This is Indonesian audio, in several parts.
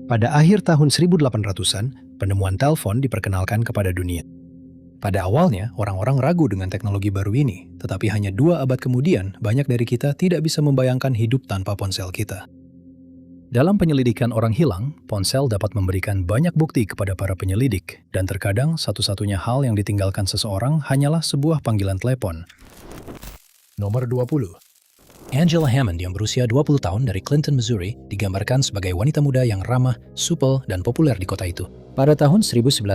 Pada akhir tahun 1800-an, penemuan telepon diperkenalkan kepada dunia. Pada awalnya, orang-orang ragu dengan teknologi baru ini, tetapi hanya 2 abad kemudian, banyak dari kita tidak bisa membayangkan hidup tanpa ponsel kita. Dalam penyelidikan orang hilang, ponsel dapat memberikan banyak bukti kepada para penyelidik, dan terkadang satu-satunya hal yang ditinggalkan seseorang hanyalah sebuah panggilan telepon. Nomor 20. Angela Hammond yang berusia 20 tahun dari Clinton, Missouri, digambarkan sebagai wanita muda yang ramah, supel, dan populer di kota itu. Pada tahun 1991,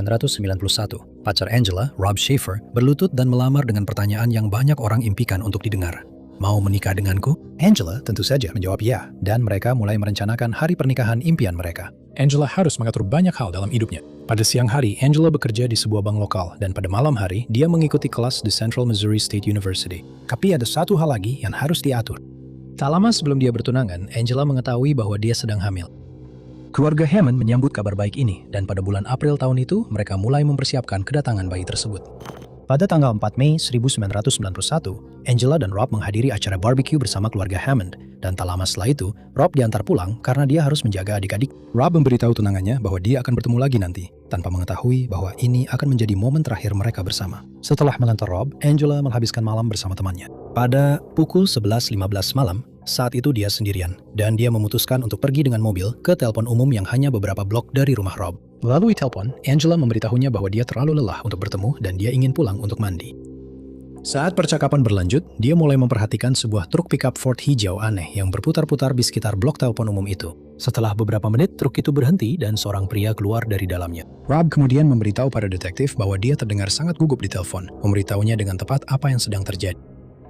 pacar Angela, Rob Schaefer, berlutut dan melamar dengan pertanyaan yang banyak orang impikan untuk didengar. Mau menikah denganku? Angela tentu saja menjawab ya, dan mereka mulai merencanakan hari pernikahan impian mereka. Angela harus mengatur banyak hal dalam hidupnya. Pada siang hari, Angela bekerja di sebuah bank lokal, dan pada malam hari, dia mengikuti kelas di Central Missouri State University. Tapi ada satu hal lagi yang harus diatur. Tak lama sebelum dia bertunangan, Angela mengetahui bahwa dia sedang hamil. Keluarga Hammond menyambut kabar baik ini, dan pada bulan April tahun itu, mereka mulai mempersiapkan kedatangan bayi tersebut. Pada tanggal 4 Mei 1991, Angela dan Rob menghadiri acara barbecue bersama keluarga Hammond, dan tak lama setelah itu, Rob diantar pulang karena dia harus menjaga adik-adik. Rob memberitahu tunangannya bahwa dia akan bertemu lagi nanti, tanpa mengetahui bahwa ini akan menjadi momen terakhir mereka bersama. Setelah mengantar Rob, Angela menghabiskan malam bersama temannya. Pada pukul 11.15 malam, saat itu dia sendirian, dan dia memutuskan untuk pergi dengan mobil ke telepon umum yang hanya beberapa blok dari rumah Rob. Melalui telepon, Angela memberitahunya bahwa dia terlalu lelah untuk bertemu dan dia ingin pulang untuk mandi. Saat percakapan berlanjut, dia mulai memperhatikan sebuah truk pickup Ford hijau aneh yang berputar-putar di sekitar blok telepon umum itu. Setelah beberapa menit, truk itu berhenti dan seorang pria keluar dari dalamnya. Rob kemudian memberitahu pada detektif bahwa dia terdengar sangat gugup di telepon, memberitahunya dengan tepat apa yang sedang terjadi.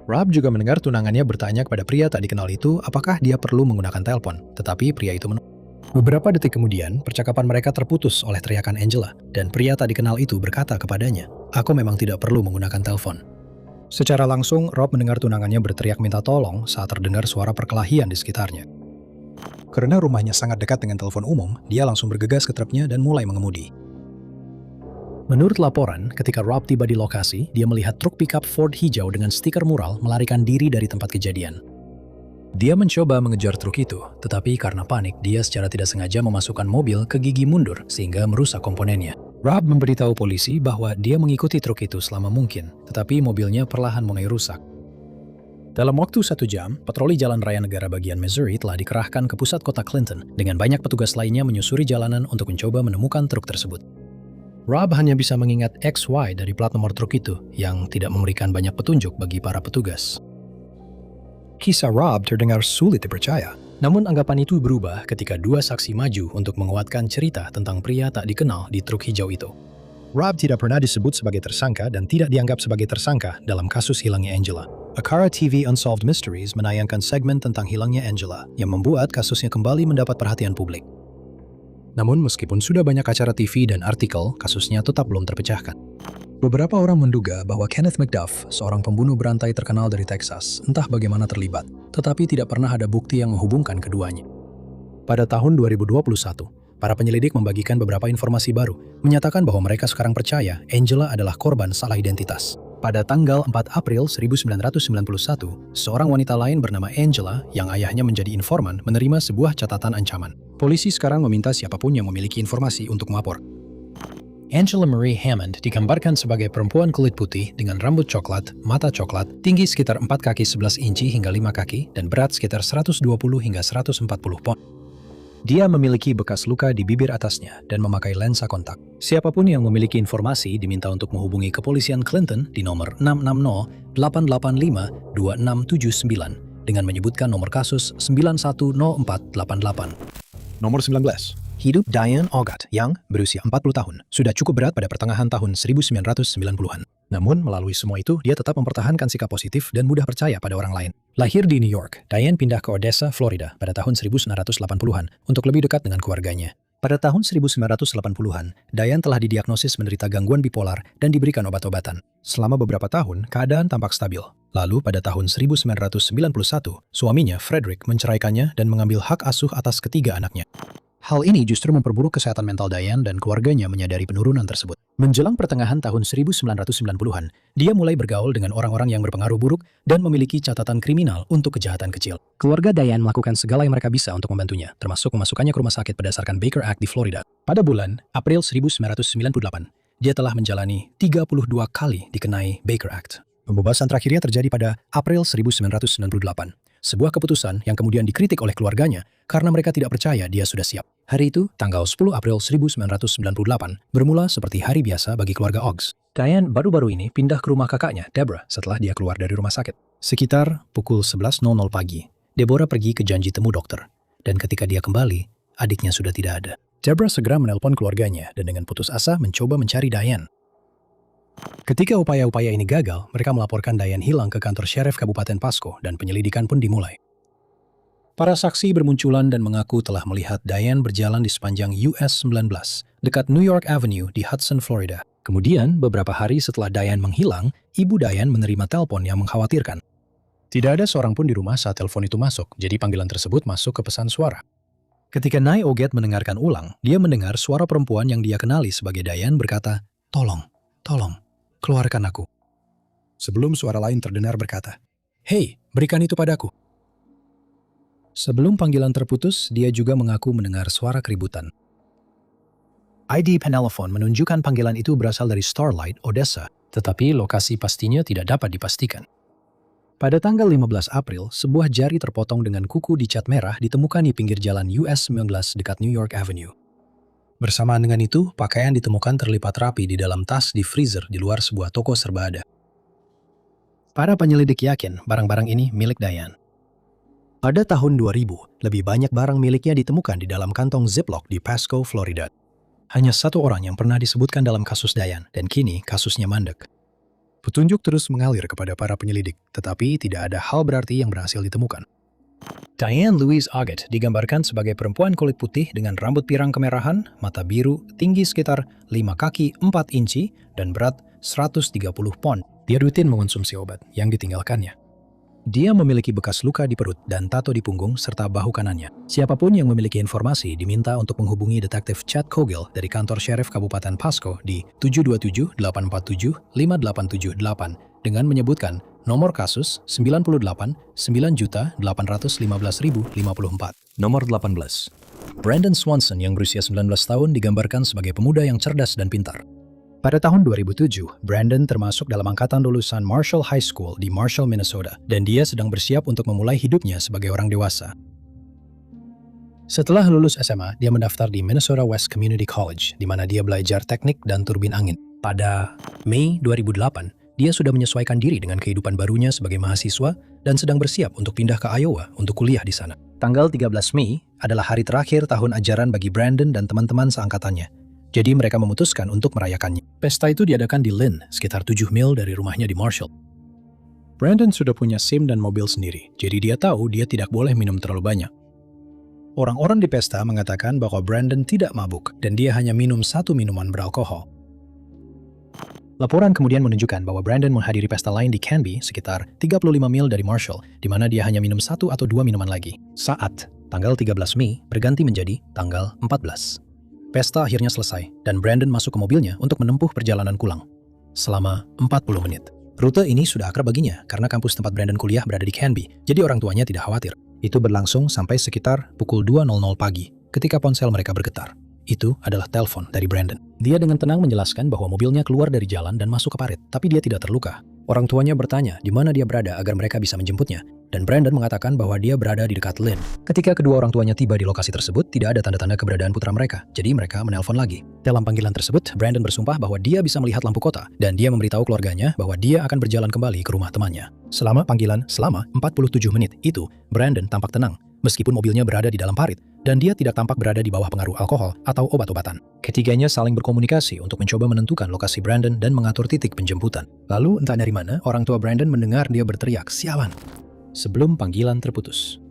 Rob juga mendengar tunangannya bertanya kepada pria tak dikenal itu apakah dia perlu menggunakan telepon, tetapi pria itu menolak. Beberapa detik kemudian, percakapan mereka terputus oleh teriakan Angela, dan pria tak dikenal itu berkata kepadanya, "Aku memang tidak perlu menggunakan telepon." Secara langsung, Rob mendengar tunangannya berteriak minta tolong saat terdengar suara perkelahian di sekitarnya. Karena rumahnya sangat dekat dengan telepon umum, dia langsung bergegas ke truknya dan mulai mengemudi. Menurut laporan, ketika Rob tiba di lokasi, dia melihat truk pickup Ford hijau dengan stiker mural melarikan diri dari tempat kejadian. Dia mencoba mengejar truk itu, tetapi karena panik, dia secara tidak sengaja memasukkan mobil ke gigi mundur sehingga merusak komponennya. Rob memberitahu polisi bahwa dia mengikuti truk itu selama mungkin, tetapi mobilnya perlahan mulai rusak. Dalam waktu 1 jam, patroli jalan raya negara bagian Missouri telah dikerahkan ke pusat kota Clinton, dengan banyak petugas lainnya menyusuri jalanan untuk mencoba menemukan truk tersebut. Rob hanya bisa mengingat XY dari plat nomor truk itu, yang tidak memberikan banyak petunjuk bagi para petugas. Kisah Rob terdengar sulit dipercaya, namun anggapan itu berubah ketika 2 saksi maju untuk menguatkan cerita tentang pria tak dikenal di truk hijau itu. Rob tidak pernah disebut sebagai tersangka dan tidak dianggap sebagai tersangka dalam kasus hilangnya Angela. Akara TV Unsolved Mysteries menayangkan segmen tentang hilangnya Angela yang membuat kasusnya kembali mendapat perhatian publik. Namun meskipun sudah banyak acara TV dan artikel, kasusnya tetap belum terpecahkan. Beberapa orang menduga bahwa Kenneth McDuff, seorang pembunuh berantai terkenal dari Texas, entah bagaimana terlibat, tetapi tidak pernah ada bukti yang menghubungkan keduanya. Pada tahun 2021, para penyelidik membagikan beberapa informasi baru, menyatakan bahwa mereka sekarang percaya Angela adalah korban salah identitas. Pada tanggal 4 April 1991, seorang wanita lain bernama Angela, yang ayahnya menjadi informan, menerima sebuah catatan ancaman. Polisi sekarang meminta siapapun yang memiliki informasi untuk melapor. Angela Marie Hammond digambarkan sebagai perempuan kulit putih dengan rambut coklat, mata coklat, tinggi sekitar 4 kaki 11 inci hingga 5 kaki, dan berat sekitar 120 hingga 140 pon. Dia memiliki bekas luka di bibir atasnya dan memakai lensa kontak. Siapapun yang memiliki informasi diminta untuk menghubungi kepolisian Clinton di nomor 660-885-2679 dengan menyebutkan nomor kasus 910488. Nomor 19. Hidup Diane Ogat yang berusia 40 tahun sudah cukup berat pada pertengahan tahun 1990-an. Namun, melalui semua itu, dia tetap mempertahankan sikap positif dan mudah percaya pada orang lain. Lahir di New York, Diane pindah ke Odessa, Florida pada tahun 1980-an untuk lebih dekat dengan keluarganya. Pada tahun 1980-an, Diane telah didiagnosis menderita gangguan bipolar dan diberikan obat-obatan. Selama beberapa tahun, keadaan tampak stabil. Lalu pada tahun 1991, suaminya, Frederick, menceraikannya dan mengambil hak asuh atas ketiga anaknya. Hal ini justru memperburuk kesehatan mental Diane dan keluarganya menyadari penurunan tersebut. Menjelang pertengahan tahun 1990-an, dia mulai bergaul dengan orang-orang yang berpengaruh buruk dan memiliki catatan kriminal untuk kejahatan kecil. Keluarga Diane melakukan segala yang mereka bisa untuk membantunya, termasuk memasukkannya ke rumah sakit berdasarkan Baker Act di Florida. Pada bulan April 1998, dia telah menjalani 32 kali dikenai Baker Act. Pembebasan terakhirnya terjadi pada April 1998. Sebuah keputusan yang kemudian dikritik oleh keluarganya karena mereka tidak percaya dia sudah siap. Hari itu, tanggal 10 April 1998, bermula seperti hari biasa bagi keluarga Oggs. Diane baru-baru ini pindah ke rumah kakaknya, Deborah, setelah dia keluar dari rumah sakit. Sekitar pukul 11.00 pagi, Deborah pergi ke janji temu dokter. Dan ketika dia kembali, adiknya sudah tidak ada. Deborah segera menelpon keluarganya dan dengan putus asa mencoba mencari Diane. Ketika upaya-upaya ini gagal, mereka melaporkan Diane hilang ke kantor Sheriff Kabupaten Pasco dan penyelidikan pun dimulai. Para saksi bermunculan dan mengaku telah melihat Diane berjalan di sepanjang US 19 dekat New York Avenue di Hudson, Florida. Kemudian, beberapa hari setelah Diane menghilang, ibu Diane menerima telepon yang mengkhawatirkan. Tidak ada seorang pun di rumah saat telepon itu masuk, jadi panggilan tersebut masuk ke pesan suara. Ketika Nye Oget mendengarkan ulang, dia mendengar suara perempuan yang dia kenali sebagai Diane berkata, "Tolong, tolong. Keluarkan aku." Sebelum suara lain terdengar berkata, "Hei, berikan itu padaku." Sebelum panggilan terputus, dia juga mengaku mendengar suara keributan. ID Penelophone menunjukkan panggilan itu berasal dari Starlight, Odessa, tetapi lokasi pastinya tidak dapat dipastikan. Pada tanggal 15 April, sebuah jari terpotong dengan kuku dicat merah ditemukan di pinggir jalan US 19 dekat New York Avenue. Bersamaan dengan itu, pakaian ditemukan terlipat rapi di dalam tas di freezer di luar sebuah toko serba ada. Para penyelidik yakin barang-barang ini milik Diane. Pada tahun 2000, lebih banyak barang miliknya ditemukan di dalam kantong Ziploc di Pasco, Florida. Hanya satu orang yang pernah disebutkan dalam kasus Diane, dan kini kasusnya mandek. Petunjuk terus mengalir kepada para penyelidik, tetapi tidak ada hal berarti yang berhasil ditemukan. Diane Louise Oget digambarkan sebagai perempuan kulit putih dengan rambut pirang kemerahan, mata biru, tinggi sekitar 5 kaki 4 inci, dan berat 130 pon. Dia rutin mengonsumsi obat yang ditinggalkannya. Dia memiliki bekas luka di perut dan tato di punggung serta bahu kanannya. Siapapun yang memiliki informasi diminta untuk menghubungi detektif Chad Cogill dari kantor Sheriff Kabupaten Pasco di 727-847-5878 dengan menyebutkan nomor kasus 98-9.815.054. Nomor 18. Brandon Swanson yang berusia 19 tahun digambarkan sebagai pemuda yang cerdas dan pintar. Pada tahun 2007, Brandon termasuk dalam angkatan lulusan Marshall High School di Marshall, Minnesota, dan dia sedang bersiap untuk memulai hidupnya sebagai orang dewasa. Setelah lulus SMA, dia mendaftar di Minnesota West Community College, di mana dia belajar teknik dan turbin angin. Pada Mei 2008, dia sudah menyesuaikan diri dengan kehidupan barunya sebagai mahasiswa dan sedang bersiap untuk pindah ke Iowa untuk kuliah di sana. Tanggal 13 Mei adalah hari terakhir tahun ajaran bagi Brandon dan teman-teman seangkatannya. Jadi mereka memutuskan untuk merayakannya. Pesta itu diadakan di Lynn, sekitar 7 mil dari rumahnya di Marshall. Brandon sudah punya SIM dan mobil sendiri, jadi dia tahu dia tidak boleh minum terlalu banyak. Orang-orang di pesta mengatakan bahwa Brandon tidak mabuk dan dia hanya minum 1 minuman beralkohol. Laporan kemudian menunjukkan bahwa Brandon menghadiri pesta lain di Canby, sekitar 35 mil dari Marshall, di mana dia hanya minum 1 atau 2 minuman lagi. Saat tanggal 13 Mei berganti menjadi tanggal 14. Pesta akhirnya selesai, dan Brandon masuk ke mobilnya untuk menempuh perjalanan pulang. Selama 40 menit. Rute ini sudah akrab baginya, karena kampus tempat Brandon kuliah berada di Canby, jadi orang tuanya tidak khawatir. Itu berlangsung sampai sekitar pukul 2.00 pagi, ketika ponsel mereka bergetar. Itu adalah telepon dari Brandon. Dia dengan tenang menjelaskan bahwa mobilnya keluar dari jalan dan masuk ke parit, tapi dia tidak terluka. Orang tuanya bertanya di mana dia berada agar mereka bisa menjemputnya, dan Brandon mengatakan bahwa dia berada di dekat Lynn. Ketika kedua orang tuanya tiba di lokasi tersebut, tidak ada tanda-tanda keberadaan putra mereka, jadi mereka menelpon lagi. Dalam panggilan tersebut, Brandon bersumpah bahwa dia bisa melihat lampu kota, dan dia memberitahu keluarganya bahwa dia akan berjalan kembali ke rumah temannya. Selama 47 menit itu, Brandon tampak tenang, meskipun mobilnya berada di dalam parit, dan dia tidak tampak berada di bawah pengaruh alkohol atau obat-obatan. Ketiganya saling berkomunikasi untuk mencoba menentukan lokasi Brandon dan mengatur titik penjemputan. Lalu, entah dari mana, orang tua Brandon mendengar dia berteriak, "Sialan!" sebelum panggilan terputus.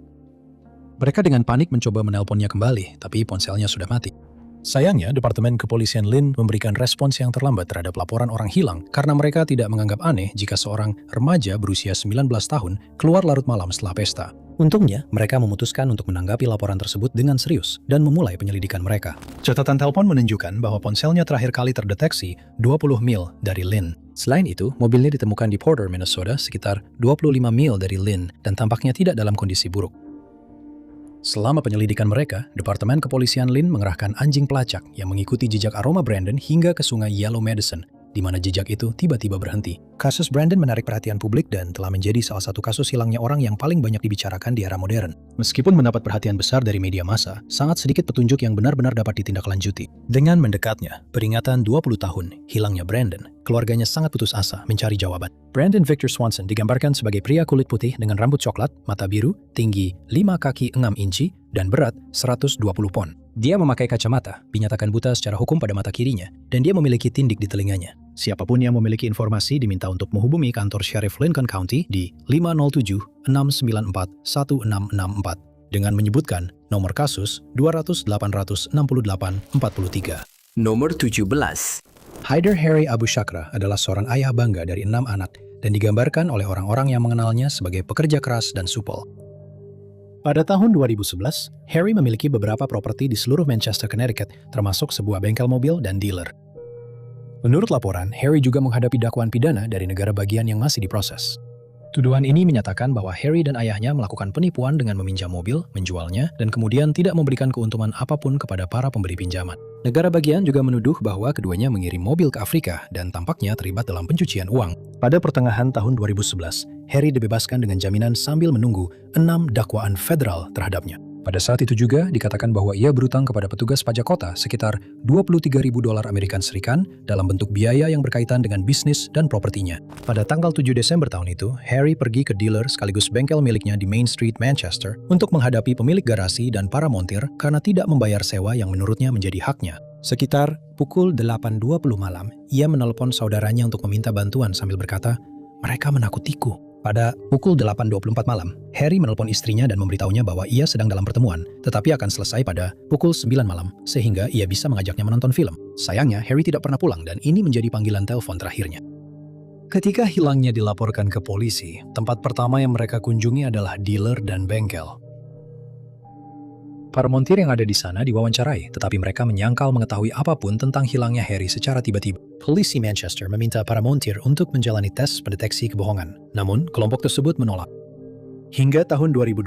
Mereka dengan panik mencoba menelponnya kembali, tapi ponselnya sudah mati. Sayangnya, Departemen Kepolisian Lynn memberikan respons yang terlambat terhadap laporan orang hilang karena mereka tidak menganggap aneh jika seorang remaja berusia 19 tahun keluar larut malam setelah pesta. Untungnya, mereka memutuskan untuk menanggapi laporan tersebut dengan serius dan memulai penyelidikan mereka. Catatan telepon menunjukkan bahwa ponselnya terakhir kali terdeteksi 20 mil dari Lynn. Selain itu, mobilnya ditemukan di Porter, Minnesota, sekitar 25 mil dari Lynn dan tampaknya tidak dalam kondisi buruk. Selama penyelidikan mereka, Departemen Kepolisian Lynn mengerahkan anjing pelacak yang mengikuti jejak aroma Brandon hingga ke sungai Yellow Medicine, di mana jejak itu tiba-tiba berhenti. Kasus Brandon menarik perhatian publik dan telah menjadi salah satu kasus hilangnya orang yang paling banyak dibicarakan di era modern. Meskipun mendapat perhatian besar dari media massa, sangat sedikit petunjuk yang benar-benar dapat ditindaklanjuti. Dengan mendekatnya peringatan 20 tahun hilangnya Brandon, keluarganya sangat putus asa mencari jawaban. Brandon Victor Swanson digambarkan sebagai pria kulit putih dengan rambut coklat, mata biru, tinggi 5 kaki 6 inci, dan berat 120 pon. Dia memakai kacamata, dinyatakan buta secara hukum pada mata kirinya, dan dia memiliki tindik di telinganya. Siapapun yang memiliki informasi diminta untuk menghubungi kantor Sheriff Lincoln County di 507-694-1664 dengan menyebutkan nomor kasus 200-868-43. Nomor 17. Haider Harry Abu Shakra adalah seorang ayah bangga dari 6 anak dan digambarkan oleh orang-orang yang mengenalnya sebagai pekerja keras dan supel. Pada tahun 2011, Harry memiliki beberapa properti di seluruh Manchester, Connecticut, termasuk sebuah bengkel mobil dan dealer. Menurut laporan, Harry juga menghadapi dakwaan pidana dari negara bagian yang masih diproses. Tuduhan ini menyatakan bahwa Harry dan ayahnya melakukan penipuan dengan meminjam mobil, menjualnya, dan kemudian tidak memberikan keuntungan apapun kepada para pemberi pinjaman. Negara bagian juga menuduh bahwa keduanya mengirim mobil ke Afrika dan tampaknya terlibat dalam pencucian uang. Pada pertengahan tahun 2011, Harry dibebaskan dengan jaminan sambil menunggu 6 dakwaan federal terhadapnya. Pada saat itu juga dikatakan bahwa ia berutang kepada petugas pajak kota sekitar $23.000 Amerika Serikat dalam bentuk biaya yang berkaitan dengan bisnis dan propertinya. Pada tanggal 7 Desember tahun itu, Harry pergi ke dealer sekaligus bengkel miliknya di Main Street, Manchester untuk menghadapi pemilik garasi dan para montir karena tidak membayar sewa yang menurutnya menjadi haknya. Sekitar pukul 8.20 malam, ia menelpon saudaranya untuk meminta bantuan sambil berkata, "Mereka menakutiku." Pada pukul 8.24 malam, Harry menelpon istrinya dan memberitahunya bahwa ia sedang dalam pertemuan, tetapi akan selesai pada pukul 9 malam, sehingga ia bisa mengajaknya menonton film. Sayangnya, Harry tidak pernah pulang dan ini menjadi panggilan telepon terakhirnya. Ketika hilangnya dilaporkan ke polisi, tempat pertama yang mereka kunjungi adalah dealer dan bengkel. Para montir yang ada di sana diwawancarai, tetapi mereka menyangkal mengetahui apapun tentang hilangnya Harry secara tiba-tiba. Polisi Manchester meminta para montir untuk menjalani tes pendeteksi kebohongan. Namun, kelompok tersebut menolak. Hingga tahun 2026,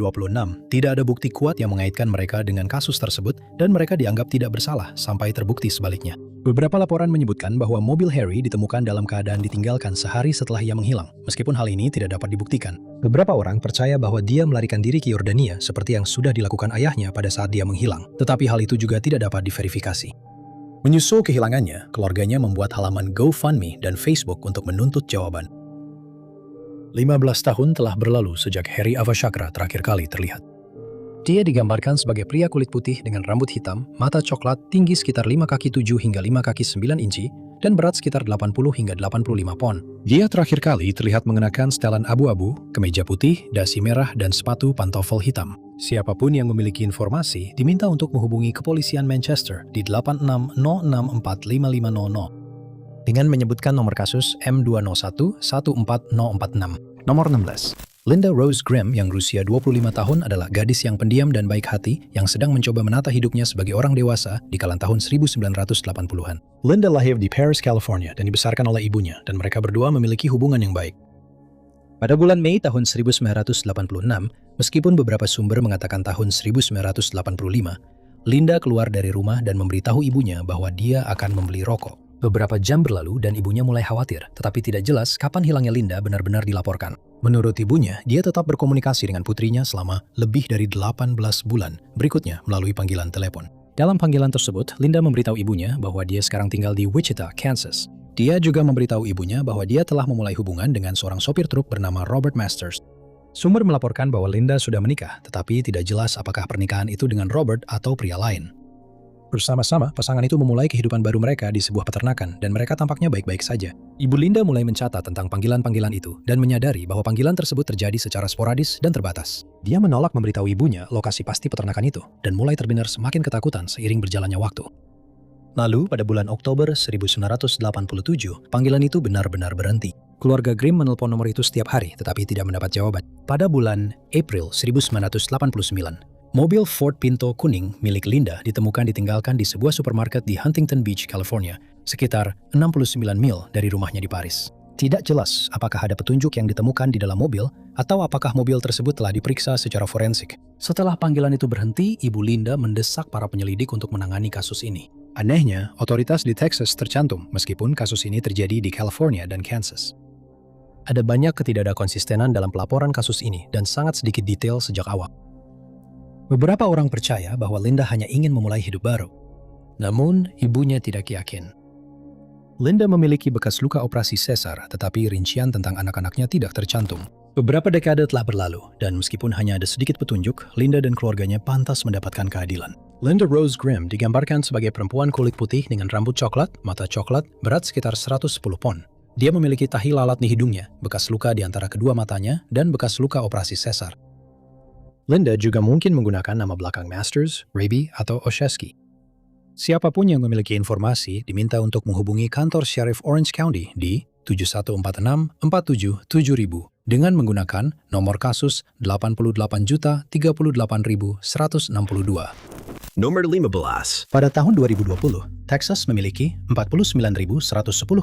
tidak ada bukti kuat yang mengaitkan mereka dengan kasus tersebut dan mereka dianggap tidak bersalah sampai terbukti sebaliknya. Beberapa laporan menyebutkan bahwa mobil Harry ditemukan dalam keadaan ditinggalkan sehari setelah ia menghilang, meskipun hal ini tidak dapat dibuktikan. Beberapa orang percaya bahwa dia melarikan diri ke Yordania seperti yang sudah dilakukan ayahnya pada saat dia menghilang, tetapi hal itu juga tidak dapat diverifikasi. Menyusul kehilangannya, keluarganya membuat halaman GoFundMe dan Facebook untuk menuntut jawaban. 15 tahun telah berlalu sejak Harry Abu Shakra terakhir kali terlihat. Dia digambarkan sebagai pria kulit putih dengan rambut hitam, mata coklat, tinggi sekitar 5 kaki 7 hingga 5 kaki 9 inci, dan berat sekitar 80 hingga 85 pon. Dia terakhir kali terlihat mengenakan setelan abu-abu, kemeja putih, dasi merah, dan sepatu pantofel hitam. Siapapun yang memiliki informasi diminta untuk menghubungi kepolisian Manchester di 86064550 dengan menyebutkan nomor kasus M201-14046. Nomor 16. Linda Rose Grimm yang berusia 25 tahun adalah gadis yang pendiam dan baik hati yang sedang mencoba menata hidupnya sebagai orang dewasa di kalangan tahun 1980-an. Linda lahir di Paris, California dan dibesarkan oleh ibunya dan mereka berdua memiliki hubungan yang baik. Pada bulan Mei tahun 1986, meskipun beberapa sumber mengatakan tahun 1985, Linda keluar dari rumah dan memberitahu ibunya bahwa dia akan membeli rokok. Beberapa jam berlalu dan ibunya mulai khawatir, tetapi tidak jelas kapan hilangnya Linda benar-benar dilaporkan. Menurut ibunya, dia tetap berkomunikasi dengan putrinya selama lebih dari 18 bulan berikutnya melalui panggilan telepon. Dalam panggilan tersebut, Linda memberitahu ibunya bahwa dia sekarang tinggal di Wichita, Kansas. Dia juga memberitahu ibunya bahwa dia telah memulai hubungan dengan seorang sopir truk bernama Robert Masters. Sumber melaporkan bahwa Linda sudah menikah, tetapi tidak jelas apakah pernikahan itu dengan Robert atau pria lain. Bersama-sama, pasangan itu memulai kehidupan baru mereka di sebuah peternakan dan mereka tampaknya baik-baik saja. Ibu Linda mulai mencatat tentang panggilan-panggilan itu dan menyadari bahwa panggilan tersebut terjadi secara sporadis dan terbatas. Dia menolak memberitahu ibunya lokasi pasti peternakan itu dan mulai terbenar semakin ketakutan seiring berjalannya waktu. Lalu, pada bulan Oktober 1987, panggilan itu benar-benar berhenti. Keluarga Grimm menelpon nomor itu setiap hari, tetapi tidak mendapat jawaban. Pada bulan April 1989, mobil Ford Pinto kuning milik Linda ditemukan ditinggalkan di sebuah supermarket di Huntington Beach, California, sekitar 69 mil dari rumahnya di Paris. Tidak jelas apakah ada petunjuk yang ditemukan di dalam mobil atau apakah mobil tersebut telah diperiksa secara forensik. Setelah panggilan itu berhenti, Ibu Linda mendesak para penyelidik untuk menangani kasus ini. Anehnya, otoritas di Texas tercantum meskipun kasus ini terjadi di California dan Kansas. Ada banyak ketidakkonsistenan dalam pelaporan kasus ini dan sangat sedikit detail sejak awal. Beberapa orang percaya bahwa Linda hanya ingin memulai hidup baru. Namun, ibunya tidak yakin. Linda memiliki bekas luka operasi sesar, tetapi rincian tentang anak-anaknya tidak tercantum. Beberapa dekade telah berlalu, dan meskipun hanya ada sedikit petunjuk, Linda dan keluarganya pantas mendapatkan keadilan. Linda Rose Grimm digambarkan sebagai perempuan kulit putih dengan rambut coklat, mata coklat, berat sekitar 110 pon. Dia memiliki tahi lalat di hidungnya, bekas luka di antara kedua matanya, dan bekas luka operasi sesar. Linda juga mungkin menggunakan nama belakang Masters, Raby, atau Oshesky. Siapapun yang memiliki informasi diminta untuk menghubungi kantor Sheriff Orange County di 7146-477000 dengan menggunakan nomor kasus 88.038.162. Nomor 15. Pada tahun 2020, Texas memiliki 49.110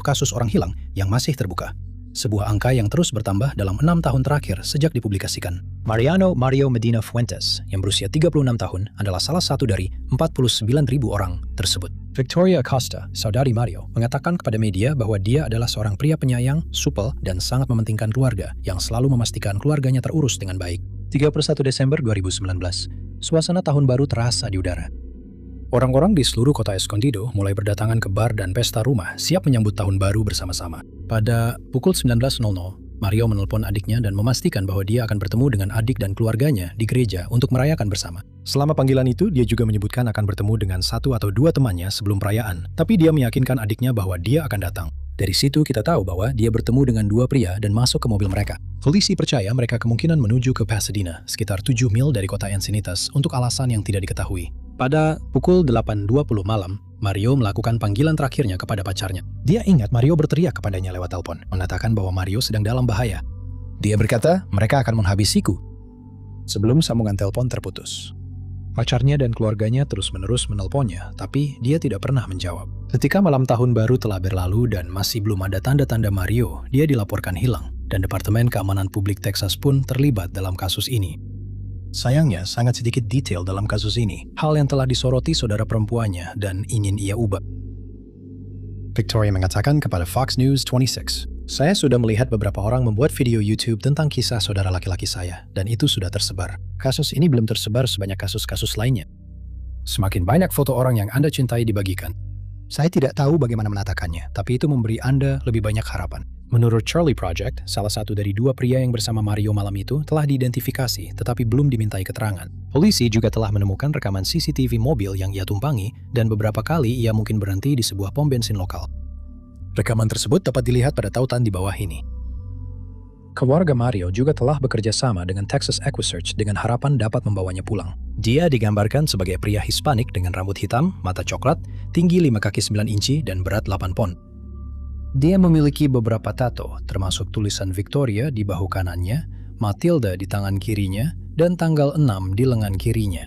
kasus orang hilang yang masih terbuka. Sebuah angka yang terus bertambah dalam 6 tahun terakhir sejak dipublikasikan. Mariano Mario Medina Fuentes, yang berusia 36 tahun, adalah salah satu dari 49.000 orang tersebut. Victoria Acosta, saudari Mario, mengatakan kepada media bahwa dia adalah seorang pria penyayang, supel, dan sangat mementingkan keluarga yang selalu memastikan keluarganya terurus dengan baik. 31 Desember 2019, suasana tahun baru terasa di udara. Orang-orang di seluruh kota Escondido mulai berdatangan ke bar dan pesta rumah siap menyambut tahun baru bersama-sama. Pada pukul 19.00, Mario menelpon adiknya dan memastikan bahwa dia akan bertemu dengan adik dan keluarganya di gereja untuk merayakan bersama. Selama panggilan itu, dia juga menyebutkan akan bertemu dengan 1 atau 2 temannya sebelum perayaan, tapi dia meyakinkan adiknya bahwa dia akan datang. Dari situ kita tahu bahwa dia bertemu dengan 2 pria dan masuk ke mobil mereka. Polisi percaya mereka kemungkinan menuju ke Pasadena, sekitar 7 mil dari kota Encinitas, untuk alasan yang tidak diketahui. Pada pukul 8.20 malam, Mario melakukan panggilan terakhirnya kepada pacarnya. Dia ingat Mario berteriak kepadanya lewat telepon, mengatakan bahwa Mario sedang dalam bahaya. Dia berkata, mereka akan menghabisiku. Sebelum sambungan telepon terputus. Pacarnya dan keluarganya terus-menerus menelponnya, tapi dia tidak pernah menjawab. Ketika malam tahun baru telah berlalu dan masih belum ada tanda-tanda Mario, dia dilaporkan hilang, dan Departemen Keamanan Publik Texas pun terlibat dalam kasus ini. Sayangnya, sangat sedikit detail dalam kasus ini, hal yang telah disoroti saudara perempuannya dan ingin ia ubah. Victoria mengatakan kepada Fox News 26, "Saya sudah melihat beberapa orang membuat video YouTube tentang kisah saudara laki-laki saya, dan itu sudah tersebar. Kasus ini belum tersebar sebanyak kasus-kasus lainnya. Semakin banyak foto orang yang Anda cintai dibagikan. Saya tidak tahu bagaimana menatakannya, tapi itu memberi Anda lebih banyak harapan." Menurut Charlie Project, salah satu dari 2 pria yang bersama Mario malam itu telah diidentifikasi tetapi belum dimintai keterangan. Polisi juga telah menemukan rekaman CCTV mobil yang ia tumpangi dan beberapa kali ia mungkin berhenti di sebuah pom bensin lokal. Rekaman tersebut dapat dilihat pada tautan di bawah ini. Keluarga Mario juga telah bekerja sama dengan Texas EquuSearch dengan harapan dapat membawanya pulang. Dia digambarkan sebagai pria Hispanik dengan rambut hitam, mata coklat, tinggi 5 kaki 9 inci dan berat 8 pon. Dia memiliki beberapa tato, termasuk tulisan Victoria di bahu kanannya, Matilda di tangan kirinya, dan tanggal 6 di lengan kirinya.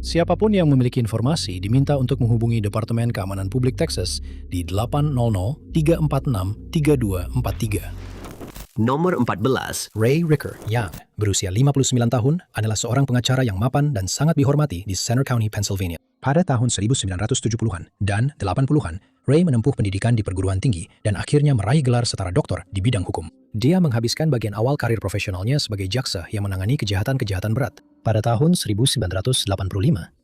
Siapapun yang memiliki informasi diminta untuk menghubungi Departemen Keamanan Publik Texas di 800-346-3243. Nomor 14. Ray Ricker yang berusia 59 tahun adalah seorang pengacara yang mapan dan sangat dihormati di Center County, Pennsylvania. Pada tahun 1970-an dan 80-an, Ray menempuh pendidikan di perguruan tinggi dan akhirnya meraih gelar setara doktor di bidang hukum. Dia menghabiskan bagian awal karir profesionalnya sebagai jaksa yang menangani kejahatan-kejahatan berat. Pada tahun 1985,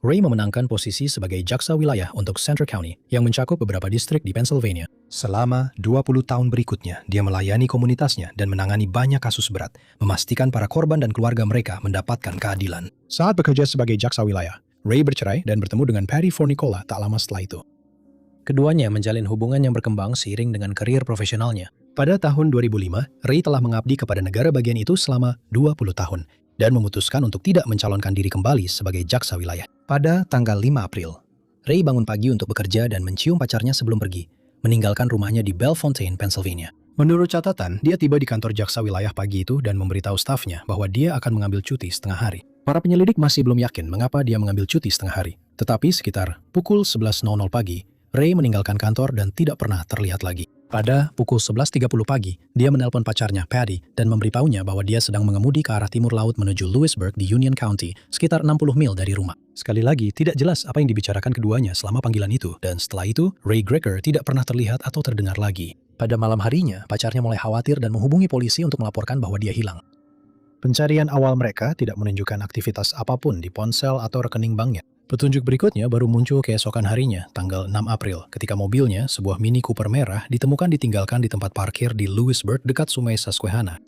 Ray memenangkan posisi sebagai jaksa wilayah untuk Center County yang mencakup beberapa distrik di Pennsylvania. Selama 20 tahun berikutnya, dia melayani komunitasnya dan menangani banyak kasus berat, memastikan para korban dan keluarga mereka mendapatkan keadilan. Saat bekerja sebagai jaksa wilayah, Ray bercerai dan bertemu dengan Patty Fornicola tak lama setelah itu. Keduanya menjalin hubungan yang berkembang seiring dengan karir profesionalnya. Pada tahun 2005, Ray telah mengabdi kepada negara bagian itu selama 20 tahun dan memutuskan untuk tidak mencalonkan diri kembali sebagai jaksa wilayah. Pada tanggal 5 April, Ray bangun pagi untuk bekerja dan mencium pacarnya sebelum pergi, meninggalkan rumahnya di Bellefontaine, Pennsylvania. Menurut catatan, dia tiba di kantor jaksa wilayah pagi itu dan memberitahu stafnya bahwa dia akan mengambil cuti setengah hari. Para penyelidik masih belum yakin mengapa dia mengambil cuti setengah hari. Tetapi sekitar pukul 11.00 pagi, Ray meninggalkan kantor dan tidak pernah terlihat lagi. Pada pukul 11.30 pagi, dia menelpon pacarnya, Patty, dan memberitahunya bahwa dia sedang mengemudi ke arah timur laut menuju Lewisburg di Union County, sekitar 60 mil dari rumah. Sekali lagi, tidak jelas apa yang dibicarakan keduanya selama panggilan itu, dan setelah itu, Ray Greger tidak pernah terlihat atau terdengar lagi. Pada malam harinya, pacarnya mulai khawatir dan menghubungi polisi untuk melaporkan bahwa dia hilang. Pencarian awal mereka tidak menunjukkan aktivitas apapun di ponsel atau rekening banknya. Petunjuk berikutnya baru muncul keesokan harinya, tanggal 6 April, ketika mobilnya, sebuah Mini Cooper merah, ditemukan ditinggalkan di tempat parkir di Lewisburg dekat Sungai Susquehanna.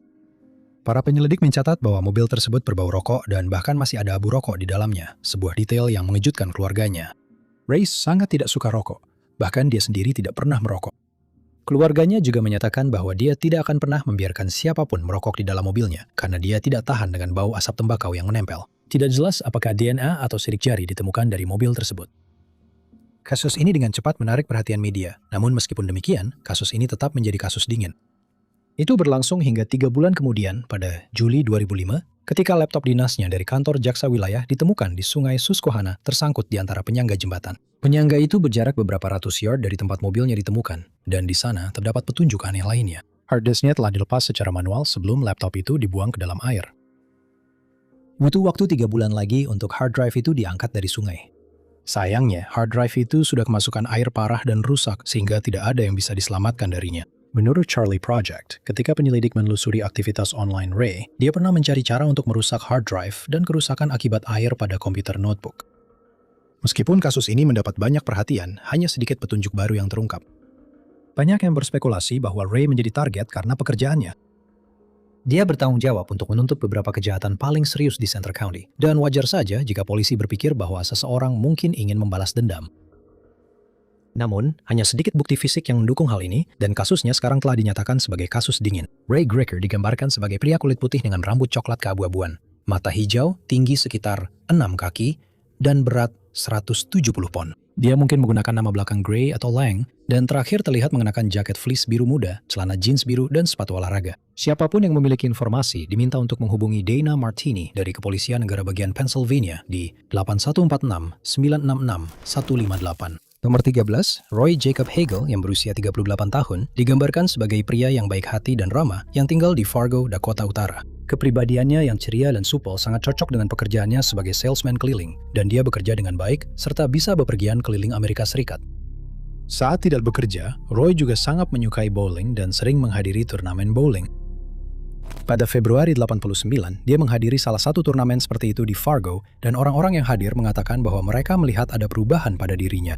Para penyelidik mencatat bahwa mobil tersebut berbau rokok dan bahkan masih ada abu rokok di dalamnya, sebuah detail yang mengejutkan keluarganya. Ray sangat tidak suka rokok, bahkan dia sendiri tidak pernah merokok. Keluarganya juga menyatakan bahwa dia tidak akan pernah membiarkan siapapun merokok di dalam mobilnya karena dia tidak tahan dengan bau asap tembakau yang menempel. Tidak jelas apakah DNA atau sidik jari ditemukan dari mobil tersebut. Kasus ini dengan cepat menarik perhatian media, namun meskipun demikian, kasus ini tetap menjadi kasus dingin. Itu berlangsung hingga 3 bulan kemudian pada Juli 2005, ketika laptop dinasnya dari kantor jaksa wilayah ditemukan di Sungai Susquehanna tersangkut di antara penyangga jembatan. Penyangga itu berjarak beberapa ratus yard dari tempat mobilnya ditemukan, dan di sana terdapat petunjuk aneh lainnya. Hard disk-nya telah dilepas secara manual sebelum laptop itu dibuang ke dalam air. Butuh waktu 3 bulan lagi untuk hard drive itu diangkat dari sungai. Sayangnya, hard drive itu sudah kemasukan air parah dan rusak sehingga tidak ada yang bisa diselamatkan darinya. Menurut Charlie Project, ketika penyelidik menelusuri aktivitas online Ray, dia pernah mencari cara untuk merusak hard drive dan kerusakan akibat air pada komputer notebook. Meskipun kasus ini mendapat banyak perhatian, hanya sedikit petunjuk baru yang terungkap. Banyak yang berspekulasi bahwa Ray menjadi target karena pekerjaannya. Dia bertanggung jawab untuk menuntut beberapa kejahatan paling serius di Center County, dan wajar saja jika polisi berpikir bahwa seseorang mungkin ingin membalas dendam. Namun, hanya sedikit bukti fisik yang mendukung hal ini, dan kasusnya sekarang telah dinyatakan sebagai kasus dingin. Ray Greger digambarkan sebagai pria kulit putih dengan rambut coklat keabu-abuan, mata hijau, tinggi sekitar 6 kaki, dan berat 170 pon. Dia mungkin menggunakan nama belakang Gray atau Lang, dan terakhir terlihat mengenakan jaket fleece biru muda, celana jeans biru, dan sepatu olahraga. Siapapun yang memiliki informasi diminta untuk menghubungi Dana Martini dari Kepolisian Negara Bagian Pennsylvania di 8146 966 158. Nomor 13, Roy Jacob Hagel yang berusia 38 tahun, digambarkan sebagai pria yang baik hati dan ramah yang tinggal di Fargo, Dakota Utara. Kepribadiannya yang ceria dan supel sangat cocok dengan pekerjaannya sebagai salesman keliling, dan dia bekerja dengan baik serta bisa bepergian keliling Amerika Serikat. Saat tidak bekerja, Roy juga sangat menyukai bowling dan sering menghadiri turnamen bowling. Pada Februari 89, dia menghadiri salah satu turnamen seperti itu di Fargo, dan orang-orang yang hadir mengatakan bahwa mereka melihat ada perubahan pada dirinya.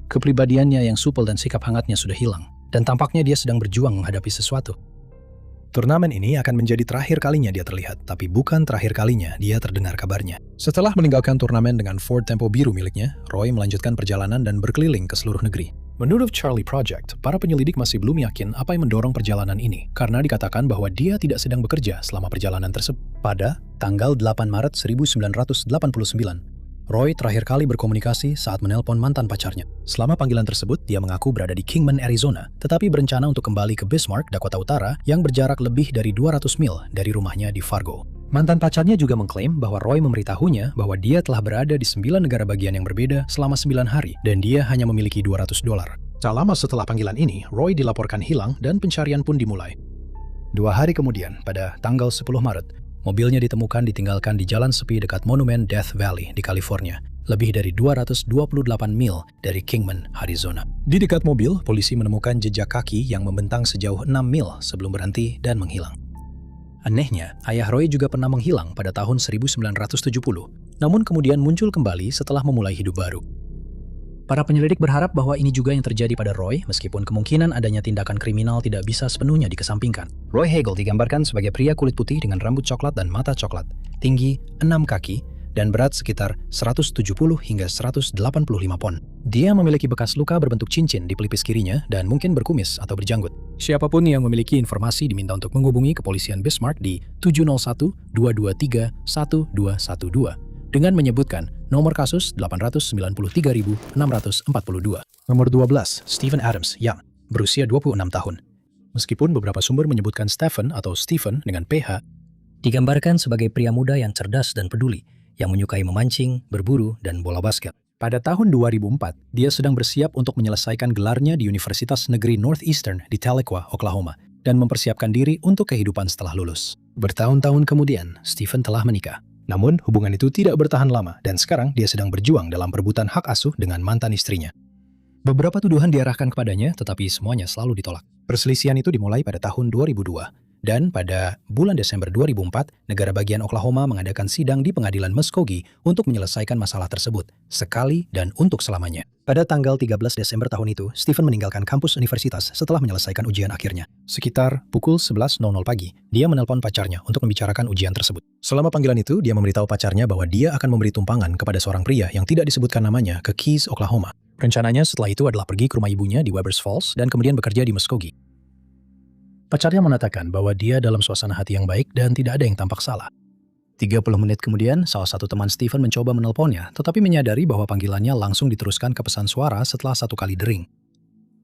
Kepribadiannya yang supel dan sikap hangatnya sudah hilang, dan tampaknya dia sedang berjuang menghadapi sesuatu. Turnamen ini akan menjadi terakhir kalinya dia terlihat, tapi bukan terakhir kalinya dia terdengar kabarnya. Setelah meninggalkan turnamen dengan Ford Tempo biru miliknya, Roy melanjutkan perjalanan dan berkeliling ke seluruh negeri. Menurut Charlie Project, para penyelidik masih belum yakin apa yang mendorong perjalanan ini, karena dikatakan bahwa dia tidak sedang bekerja selama perjalanan tersebut. Pada tanggal 8 Maret 1989, Roy terakhir kali berkomunikasi saat menelpon mantan pacarnya. Selama panggilan tersebut, dia mengaku berada di Kingman, Arizona, tetapi berencana untuk kembali ke Bismarck, Dakota Utara, yang berjarak lebih dari 200 mil dari rumahnya di Fargo. Mantan pacarnya juga mengklaim bahwa Roy memberitahunya bahwa dia telah berada di 9 negara bagian yang berbeda selama 9 hari, dan dia hanya memiliki $200. Tak lama setelah panggilan ini, Roy dilaporkan hilang dan pencarian pun dimulai. 2 hari kemudian, pada tanggal 10 Maret, mobilnya ditemukan ditinggalkan di jalan sepi dekat Monument Death Valley di California, lebih dari 228 mil dari Kingman, Arizona. Di dekat mobil, polisi menemukan jejak kaki yang membentang sejauh 6 mil sebelum berhenti dan menghilang. Anehnya, ayah Roy juga pernah menghilang pada tahun 1970, namun kemudian muncul kembali setelah memulai hidup baru. Para penyelidik berharap bahwa ini juga yang terjadi pada Roy, meskipun kemungkinan adanya tindakan kriminal tidak bisa sepenuhnya dikesampingkan. Roy Hagel digambarkan sebagai pria kulit putih dengan rambut coklat dan mata coklat, tinggi 6 kaki, dan berat sekitar 170 hingga 185 pon. Dia memiliki bekas luka berbentuk cincin di pelipis kirinya dan mungkin berkumis atau berjanggut. Siapapun yang memiliki informasi diminta untuk menghubungi Kepolisian Bismarck di 701-223-1212 dengan menyebutkan Nomor kasus 893.642. Nomor 12, Stephen Adams Young, berusia 26 tahun. Meskipun beberapa sumber menyebutkan Stephen atau Stephen dengan PH, digambarkan sebagai pria muda yang cerdas dan peduli, yang menyukai memancing, berburu, dan bola basket. Pada tahun 2004, dia sedang bersiap untuk menyelesaikan gelarnya di Universitas Negeri Northeastern di Tahlequah, Oklahoma, dan mempersiapkan diri untuk kehidupan setelah lulus. Bertahun-tahun kemudian, Stephen telah menikah. Namun, hubungan itu tidak bertahan lama, dan sekarang dia sedang berjuang dalam perebutan hak asuh dengan mantan istrinya. Beberapa tuduhan diarahkan kepadanya, tetapi semuanya selalu ditolak. Perselisihan itu dimulai pada tahun 2002, dan pada bulan Desember 2004, negara bagian Oklahoma mengadakan sidang di pengadilan Muskogee untuk menyelesaikan masalah tersebut, sekali dan untuk selamanya. Pada tanggal 13 Desember tahun itu, Stephen meninggalkan kampus universitas setelah menyelesaikan ujian akhirnya. Sekitar pukul 11.00 pagi, dia menelpon pacarnya untuk membicarakan ujian tersebut. Selama panggilan itu, dia memberitahu pacarnya bahwa dia akan memberi tumpangan kepada seorang pria yang tidak disebutkan namanya ke Keys, Oklahoma. Rencananya setelah itu adalah pergi ke rumah ibunya di Webbers Falls dan kemudian bekerja di Muskogee. Pacarnya mengatakan bahwa dia dalam suasana hati yang baik dan tidak ada yang tampak salah. 30 menit kemudian, salah satu teman Stephen mencoba menelponnya, tetapi menyadari bahwa panggilannya langsung diteruskan ke pesan suara setelah satu kali dering.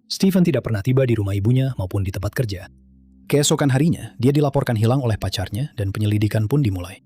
Stephen tidak pernah tiba di rumah ibunya maupun di tempat kerja. Keesokan harinya, dia dilaporkan hilang oleh pacarnya dan penyelidikan pun dimulai.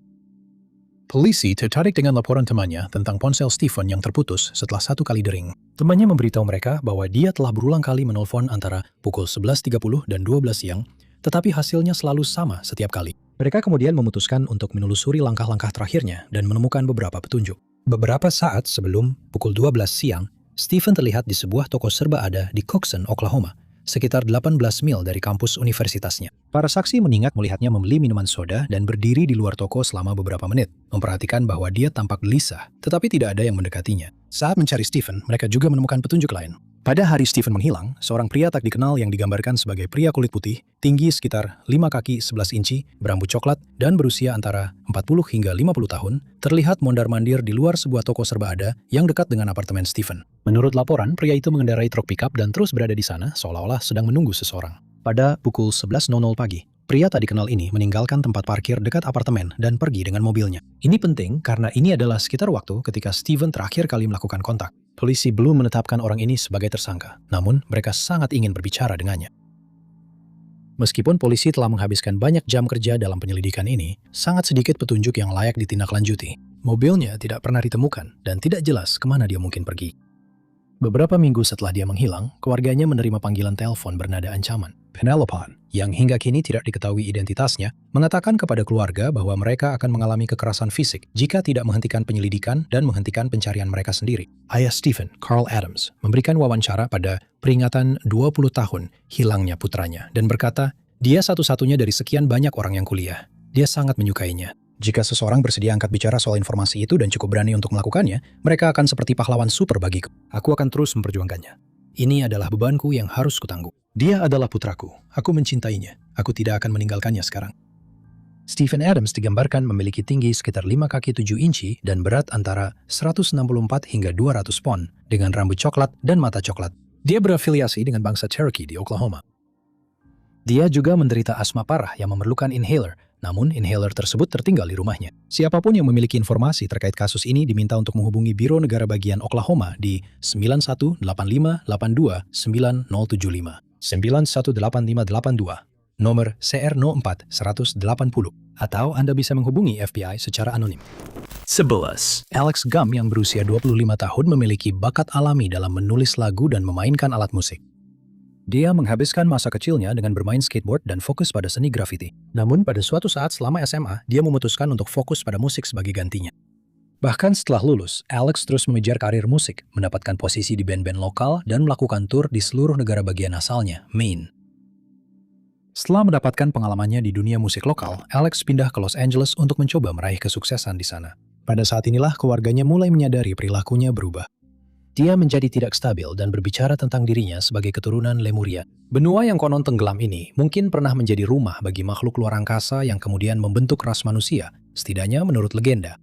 Polisi tertarik dengan laporan temannya tentang ponsel Stephen yang terputus setelah satu kali dering. Temannya memberitahu mereka bahwa dia telah berulang kali menelpon antara pukul 11.30 dan 12 siang, tetapi hasilnya selalu sama setiap kali. Mereka kemudian memutuskan untuk menelusuri langkah-langkah terakhirnya dan menemukan beberapa petunjuk. Beberapa saat sebelum pukul 12 siang, Stephen terlihat di sebuah toko serba ada di Cookson, Oklahoma, sekitar 18 mil dari kampus universitasnya. Para saksi mengingat melihatnya membeli minuman soda dan berdiri di luar toko selama beberapa menit, memperhatikan bahwa dia tampak gelisah, tetapi tidak ada yang mendekatinya. Saat mencari Stephen, mereka juga menemukan petunjuk lain. Pada hari Stephen menghilang, seorang pria tak dikenal yang digambarkan sebagai pria kulit putih, tinggi sekitar 5 kaki 11 inci, berambut coklat, dan berusia antara 40 hingga 50 tahun, terlihat mondar-mandir di luar sebuah toko serba ada yang dekat dengan apartemen Stephen. Menurut laporan, pria itu mengendarai truk pickup dan terus berada di sana seolah-olah sedang menunggu seseorang. Pada pukul 11.00 pagi, pria tak dikenal ini meninggalkan tempat parkir dekat apartemen dan pergi dengan mobilnya. Ini penting karena ini adalah sekitar waktu ketika Stephen terakhir kali melakukan kontak. Polisi belum menetapkan orang ini sebagai tersangka, namun mereka sangat ingin berbicara dengannya. Meskipun polisi telah menghabiskan banyak jam kerja dalam penyelidikan ini, sangat sedikit petunjuk yang layak ditindaklanjuti. Mobilnya tidak pernah ditemukan dan tidak jelas kemana dia mungkin pergi. Beberapa minggu setelah dia menghilang, keluarganya menerima panggilan telepon bernada ancaman. Penelope, yang hingga kini tidak diketahui identitasnya, mengatakan kepada keluarga bahwa mereka akan mengalami kekerasan fisik jika tidak menghentikan penyelidikan dan menghentikan pencarian mereka sendiri. Ayah Stephen, Carl Adams, memberikan wawancara pada peringatan 20 tahun hilangnya putranya dan berkata, dia satu-satunya dari sekian banyak orang yang kuliah. Dia sangat menyukainya. Jika seseorang bersedia angkat bicara soal informasi itu dan cukup berani untuk melakukannya, mereka akan seperti pahlawan super bagiku. Aku akan terus memperjuangkannya. Ini adalah bebanku yang harus kutanggung. Dia adalah putraku. Aku mencintainya. Aku tidak akan meninggalkannya sekarang. Stephen Adams digambarkan memiliki tinggi sekitar 5 kaki 7 inci dan berat antara 164 hingga 200 pon dengan rambut coklat dan mata coklat. Dia berafiliasi dengan bangsa Cherokee di Oklahoma. Dia juga menderita asma parah yang memerlukan inhaler, namun inhaler tersebut tertinggal di rumahnya. Siapapun yang memiliki informasi terkait kasus ini diminta untuk menghubungi Biro Negara Bagian Oklahoma di 9185829075, 918582, nomor CR04 180, atau Anda bisa menghubungi FBI secara anonim. 11. Alex Gum yang berusia 25 tahun memiliki bakat alami dalam menulis lagu dan memainkan alat musik. Dia menghabiskan masa kecilnya dengan bermain skateboard dan fokus pada seni grafiti. Namun pada suatu saat selama SMA, dia memutuskan untuk fokus pada musik sebagai gantinya. Bahkan setelah lulus, Alex terus mengejar karir musik, mendapatkan posisi di band-band lokal dan melakukan tur di seluruh negara bagian asalnya, Maine. Setelah mendapatkan pengalamannya di dunia musik lokal, Alex pindah ke Los Angeles untuk mencoba meraih kesuksesan di sana. Pada saat inilah keluarganya mulai menyadari perilakunya berubah. Dia menjadi tidak stabil dan berbicara tentang dirinya sebagai keturunan Lemuria. Benua yang konon tenggelam ini mungkin pernah menjadi rumah bagi makhluk luar angkasa yang kemudian membentuk ras manusia, setidaknya menurut legenda.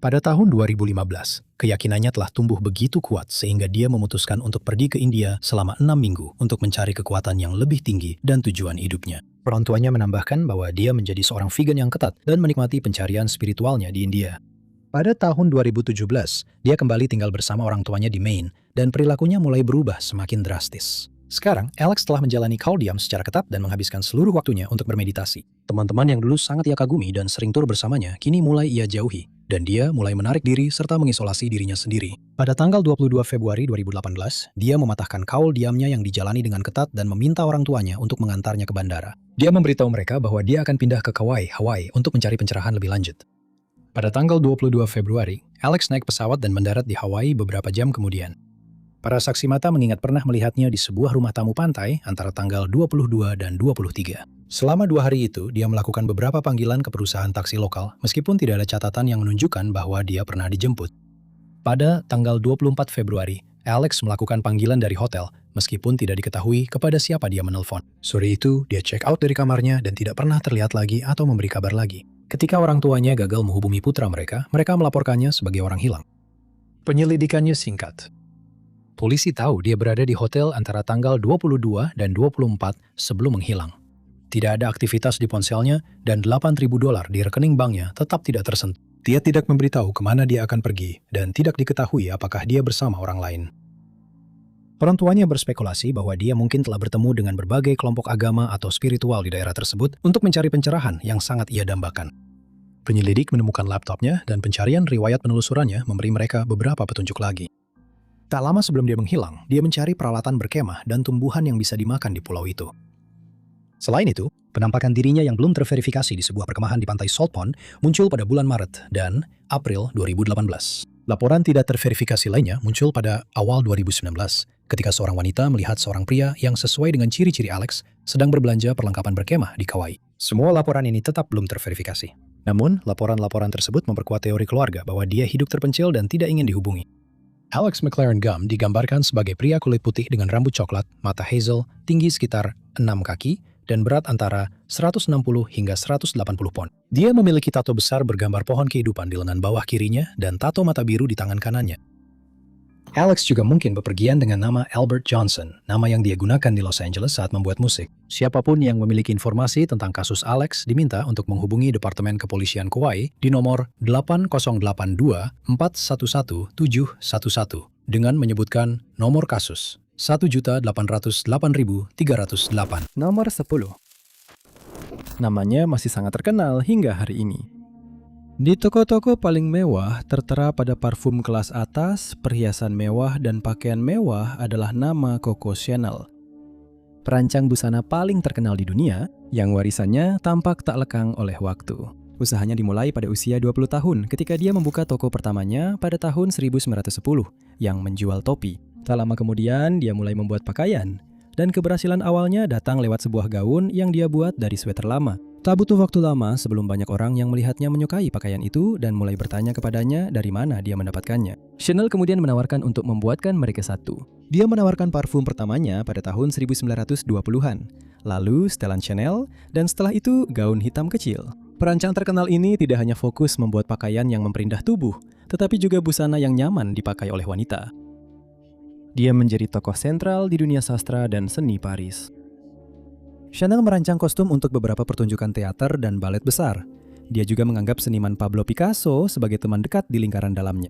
Pada tahun 2015, keyakinannya telah tumbuh begitu kuat sehingga dia memutuskan untuk pergi ke India selama 6 minggu untuk mencari kekuatan yang lebih tinggi dan tujuan hidupnya. Orang tuanya menambahkan bahwa dia menjadi seorang vegan yang ketat dan menikmati pencarian spiritualnya di India. Pada tahun 2017, dia kembali tinggal bersama orang tuanya di Maine, dan perilakunya mulai berubah semakin drastis. Sekarang, Alex telah menjalani kaul diam secara ketat dan menghabiskan seluruh waktunya untuk bermeditasi. Teman-teman yang dulu sangat ia kagumi dan sering tur bersamanya, kini mulai ia jauhi, dan dia mulai menarik diri serta mengisolasi dirinya sendiri. Pada tanggal 22 Februari 2018, dia mematahkan kaul diamnya yang dijalani dengan ketat dan meminta orang tuanya untuk mengantarnya ke bandara. Dia memberitahu mereka bahwa dia akan pindah ke Kauai, Hawaii untuk mencari pencerahan lebih lanjut. Pada tanggal 22 Februari, Alex naik pesawat dan mendarat di Hawaii beberapa jam kemudian. Para saksi mata mengingat pernah melihatnya di sebuah rumah tamu pantai antara tanggal 22 dan 23. Selama 2 hari itu, dia melakukan beberapa panggilan ke perusahaan taksi lokal, meskipun tidak ada catatan yang menunjukkan bahwa dia pernah dijemput. Pada tanggal 24 Februari, Alex melakukan panggilan dari hotel, meskipun tidak diketahui kepada siapa dia menelpon. Sore itu, dia check out dari kamarnya dan tidak pernah terlihat lagi atau memberi kabar lagi. Ketika orang tuanya gagal menghubungi putra mereka melaporkannya sebagai orang hilang. Penyelidikannya singkat. Polisi tahu dia berada di hotel antara tanggal 22 dan 24 sebelum menghilang. Tidak ada aktivitas di ponselnya dan $8.000 di rekening banknya tetap tidak tersentuh. Dia tidak memberitahu kemana dia akan pergi dan tidak diketahui apakah dia bersama orang lain. Orang tuanya berspekulasi bahwa dia mungkin telah bertemu dengan berbagai kelompok agama atau spiritual di daerah tersebut untuk mencari pencerahan yang sangat ia dambakan. Penyelidik menemukan laptopnya dan pencarian riwayat penelusurannya memberi mereka beberapa petunjuk lagi. Tak lama sebelum dia menghilang, dia mencari peralatan berkemah dan tumbuhan yang bisa dimakan di pulau itu. Selain itu, penampakan dirinya yang belum terverifikasi di sebuah perkemahan di pantai Salt Pond muncul pada bulan Maret dan April 2018. Laporan tidak terverifikasi lainnya muncul pada awal 2019, ketika seorang wanita melihat seorang pria yang sesuai dengan ciri-ciri Alex sedang berbelanja perlengkapan berkemah di Kauai. Semua laporan ini tetap belum terverifikasi. Namun, laporan-laporan tersebut memperkuat teori keluarga bahwa dia hidup terpencil dan tidak ingin dihubungi. Alex McLaren Gum digambarkan sebagai pria kulit putih dengan rambut coklat, mata hazel, tinggi sekitar 6 kaki, dan berat antara 160 hingga 180 pon. Dia memiliki tato besar bergambar pohon kehidupan di lengan bawah kirinya dan tato mata biru di tangan kanannya. Alex juga mungkin bepergian dengan nama Albert Johnson, nama yang dia gunakan di Los Angeles saat membuat musik. Siapapun yang memiliki informasi tentang kasus Alex diminta untuk menghubungi Departemen Kepolisian Kauai di nomor 8082-411-711 dengan menyebutkan nomor kasus 1.808.308. Nomor 10. Namanya masih sangat terkenal hingga hari ini. Di toko-toko paling mewah tertera pada parfum kelas atas, perhiasan mewah, dan pakaian mewah adalah nama Coco Chanel. Perancang busana paling terkenal di dunia yang warisannya tampak tak lekang oleh waktu. Usahanya dimulai pada usia 20 tahun ketika dia membuka toko pertamanya pada tahun 1910 yang menjual topi. Tak lama kemudian dia mulai membuat pakaian. Dan keberhasilan awalnya datang lewat sebuah gaun yang dia buat dari sweater lama. Tak butuh waktu lama sebelum banyak orang yang melihatnya menyukai pakaian itu dan mulai bertanya kepadanya dari mana dia mendapatkannya. Chanel kemudian menawarkan untuk membuatkan mereka satu. Dia menawarkan parfum pertamanya pada tahun 1920-an. Lalu setelan Chanel, dan setelah itu gaun hitam kecil. Perancang terkenal ini tidak hanya fokus membuat pakaian yang memperindah tubuh, tetapi juga busana yang nyaman dipakai oleh wanita. Dia menjadi tokoh sentral di dunia sastra dan seni Paris. Chanel merancang kostum untuk beberapa pertunjukan teater dan balet besar. Dia juga menganggap seniman Pablo Picasso sebagai teman dekat di lingkaran dalamnya.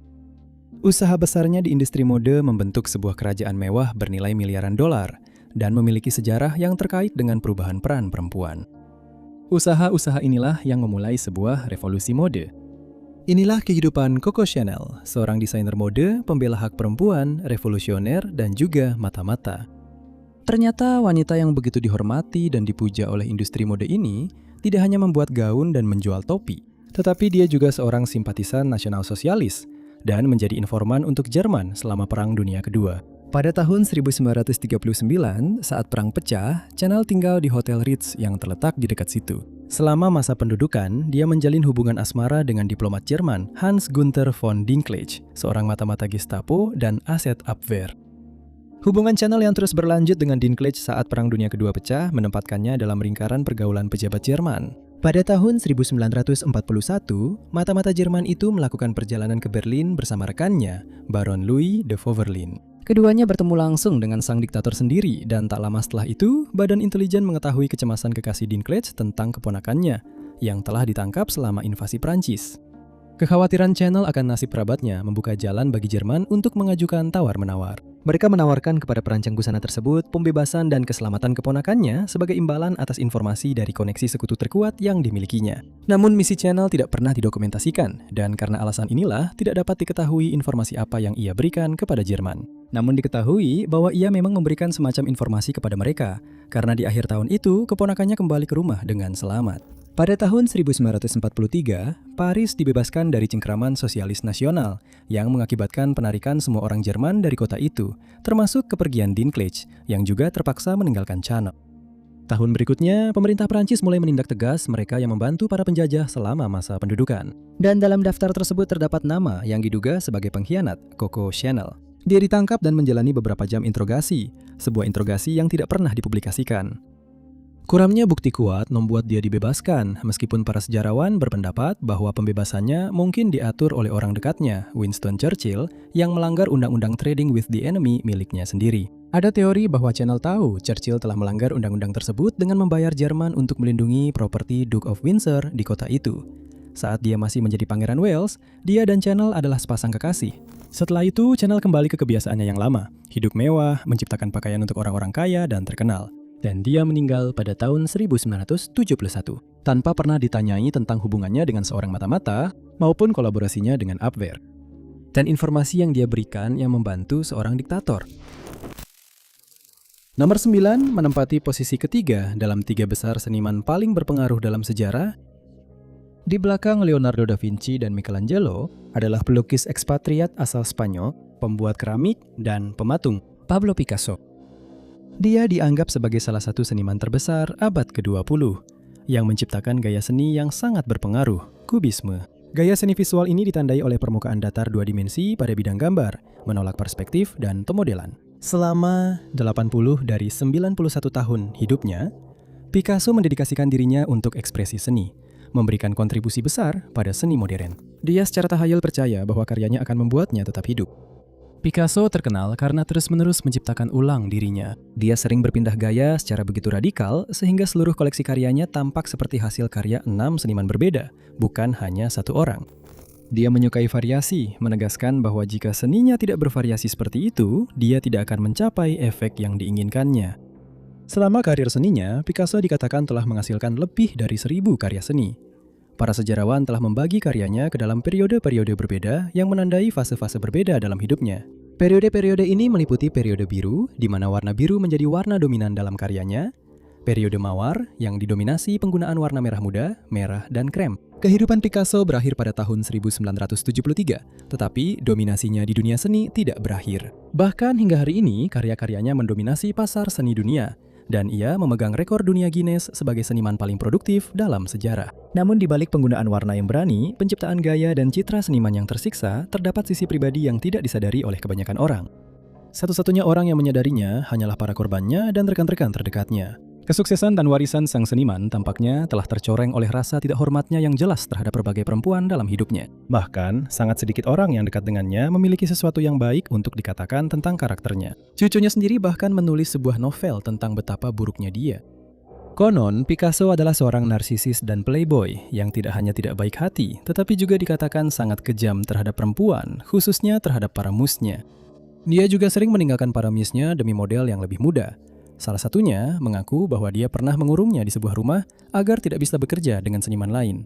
Usaha besarnya di industri mode membentuk sebuah kerajaan mewah bernilai miliaran dolar dan memiliki sejarah yang terkait dengan perubahan peran perempuan. Usaha-usaha inilah yang memulai sebuah revolusi mode. Inilah kehidupan Coco Chanel, seorang desainer mode, pembela hak perempuan, revolusioner, dan juga mata-mata. Ternyata wanita yang begitu dihormati dan dipuja oleh industri mode ini tidak hanya membuat gaun dan menjual topi, tetapi dia juga seorang simpatisan nasional sosialis dan menjadi informan untuk Jerman selama Perang Dunia Kedua. Pada tahun 1939, saat perang pecah, Chanel tinggal di Hotel Ritz yang terletak di dekat situ. Selama masa pendudukan, dia menjalin hubungan asmara dengan diplomat Jerman Hans Gunther von Dinklage, seorang mata-mata Gestapo dan aset Abwehr. Hubungan Chanel yang terus berlanjut dengan Dinklage saat Perang Dunia Kedua pecah menempatkannya dalam lingkaran pergaulan pejabat Jerman. Pada tahun 1941, mata-mata Jerman itu melakukan perjalanan ke Berlin bersama rekannya, Baron Louis de Fauverlin. Keduanya bertemu langsung dengan sang diktator sendiri dan tak lama setelah itu, Badan Intelijen mengetahui kecemasan kekasih Dinklage tentang keponakannya yang telah ditangkap selama invasi Prancis. Kekhawatiran Channel akan nasib kerabatnya membuka jalan bagi Jerman untuk mengajukan tawar-menawar. Mereka menawarkan kepada perancang busana tersebut pembebasan dan keselamatan keponakannya sebagai imbalan atas informasi dari koneksi sekutu terkuat yang dimilikinya. Namun misi Channel tidak pernah didokumentasikan, dan karena alasan inilah tidak dapat diketahui informasi apa yang ia berikan kepada Jerman. Namun diketahui bahwa ia memang memberikan semacam informasi kepada mereka, karena di akhir tahun itu keponakannya kembali ke rumah dengan selamat. Pada tahun 1943, Paris dibebaskan dari cengkraman sosialis nasional yang mengakibatkan penarikan semua orang Jerman dari kota itu, termasuk kepergian Dinklage yang juga terpaksa meninggalkan Channel. Tahun berikutnya, pemerintah Prancis mulai menindak tegas mereka yang membantu para penjajah selama masa pendudukan. Dan dalam daftar tersebut terdapat nama yang diduga sebagai pengkhianat, Coco Chanel. Dia ditangkap dan menjalani beberapa jam interogasi, sebuah interogasi yang tidak pernah dipublikasikan. Kurangnya bukti kuat membuat dia dibebaskan, meskipun para sejarawan berpendapat bahwa pembebasannya mungkin diatur oleh orang dekatnya, Winston Churchill, yang melanggar undang-undang trading with the enemy miliknya sendiri. Ada teori bahwa Channel tahu Churchill telah melanggar undang-undang tersebut dengan membayar Jerman untuk melindungi properti Duke of Windsor di kota itu. Saat dia masih menjadi Pangeran Wales, dia dan Channel adalah sepasang kekasih. Setelah itu, Channel kembali ke kebiasaannya yang lama, hidup mewah, menciptakan pakaian untuk orang-orang kaya dan terkenal. Dan dia meninggal pada tahun 1971, tanpa pernah ditanyai tentang hubungannya dengan seorang mata-mata maupun kolaborasinya dengan Abwehr. Dan informasi yang dia berikan yang membantu seorang diktator. Nomor 9 menempati posisi ketiga dalam 3 besar seniman paling berpengaruh dalam sejarah. Di belakang Leonardo da Vinci dan Michelangelo adalah pelukis ekspatriat asal Spanyol, pembuat keramik, dan pematung, Pablo Picasso. Dia dianggap sebagai salah satu seniman terbesar abad ke-20 yang menciptakan gaya seni yang sangat berpengaruh, kubisme. Gaya seni visual ini ditandai oleh permukaan datar 2 dimensi pada bidang gambar, menolak perspektif, dan pemodelan. Selama 80 dari 91 tahun hidupnya, Picasso mendedikasikan dirinya untuk ekspresi seni, memberikan kontribusi besar pada seni modern. Dia secara tahayul percaya bahwa karyanya akan membuatnya tetap hidup. Picasso terkenal karena terus-menerus menciptakan ulang dirinya. Dia sering berpindah gaya secara begitu radikal sehingga seluruh koleksi karyanya tampak seperti hasil karya 6 seniman berbeda, bukan hanya satu orang. Dia menyukai variasi, menegaskan bahwa jika seninya tidak bervariasi seperti itu, dia tidak akan mencapai efek yang diinginkannya. Selama karir seninya, Picasso dikatakan telah menghasilkan lebih dari 1.000 karya seni. Para sejarawan telah membagi karyanya ke dalam periode-periode berbeda yang menandai fase-fase berbeda dalam hidupnya. Periode-periode ini meliputi periode biru, di mana warna biru menjadi warna dominan dalam karyanya, periode mawar yang didominasi penggunaan warna merah muda, merah, dan krem. Kehidupan Picasso berakhir pada tahun 1973, tetapi dominasinya di dunia seni tidak berakhir. Bahkan hingga hari ini, karya-karyanya mendominasi pasar seni dunia, dan ia memegang rekor dunia Guinness sebagai seniman paling produktif dalam sejarah. Namun di balik penggunaan warna yang berani, penciptaan gaya dan citra seniman yang tersiksa, terdapat sisi pribadi yang tidak disadari oleh kebanyakan orang. Satu-satunya orang yang menyadarinya hanyalah para korbannya dan rekan-rekan terdekatnya. Kesuksesan dan warisan sang seniman tampaknya telah tercoreng oleh rasa tidak hormatnya yang jelas terhadap berbagai perempuan dalam hidupnya. Bahkan, sangat sedikit orang yang dekat dengannya memiliki sesuatu yang baik untuk dikatakan tentang karakternya. Cucunya sendiri bahkan menulis sebuah novel tentang betapa buruknya dia. Konon, Picasso adalah seorang narsisis dan playboy yang tidak hanya tidak baik hati, tetapi juga dikatakan sangat kejam terhadap perempuan, khususnya terhadap para musnya. Dia juga sering meninggalkan para musnya demi model yang lebih muda. Salah satunya mengaku bahwa dia pernah mengurungnya di sebuah rumah agar tidak bisa bekerja dengan seniman lain.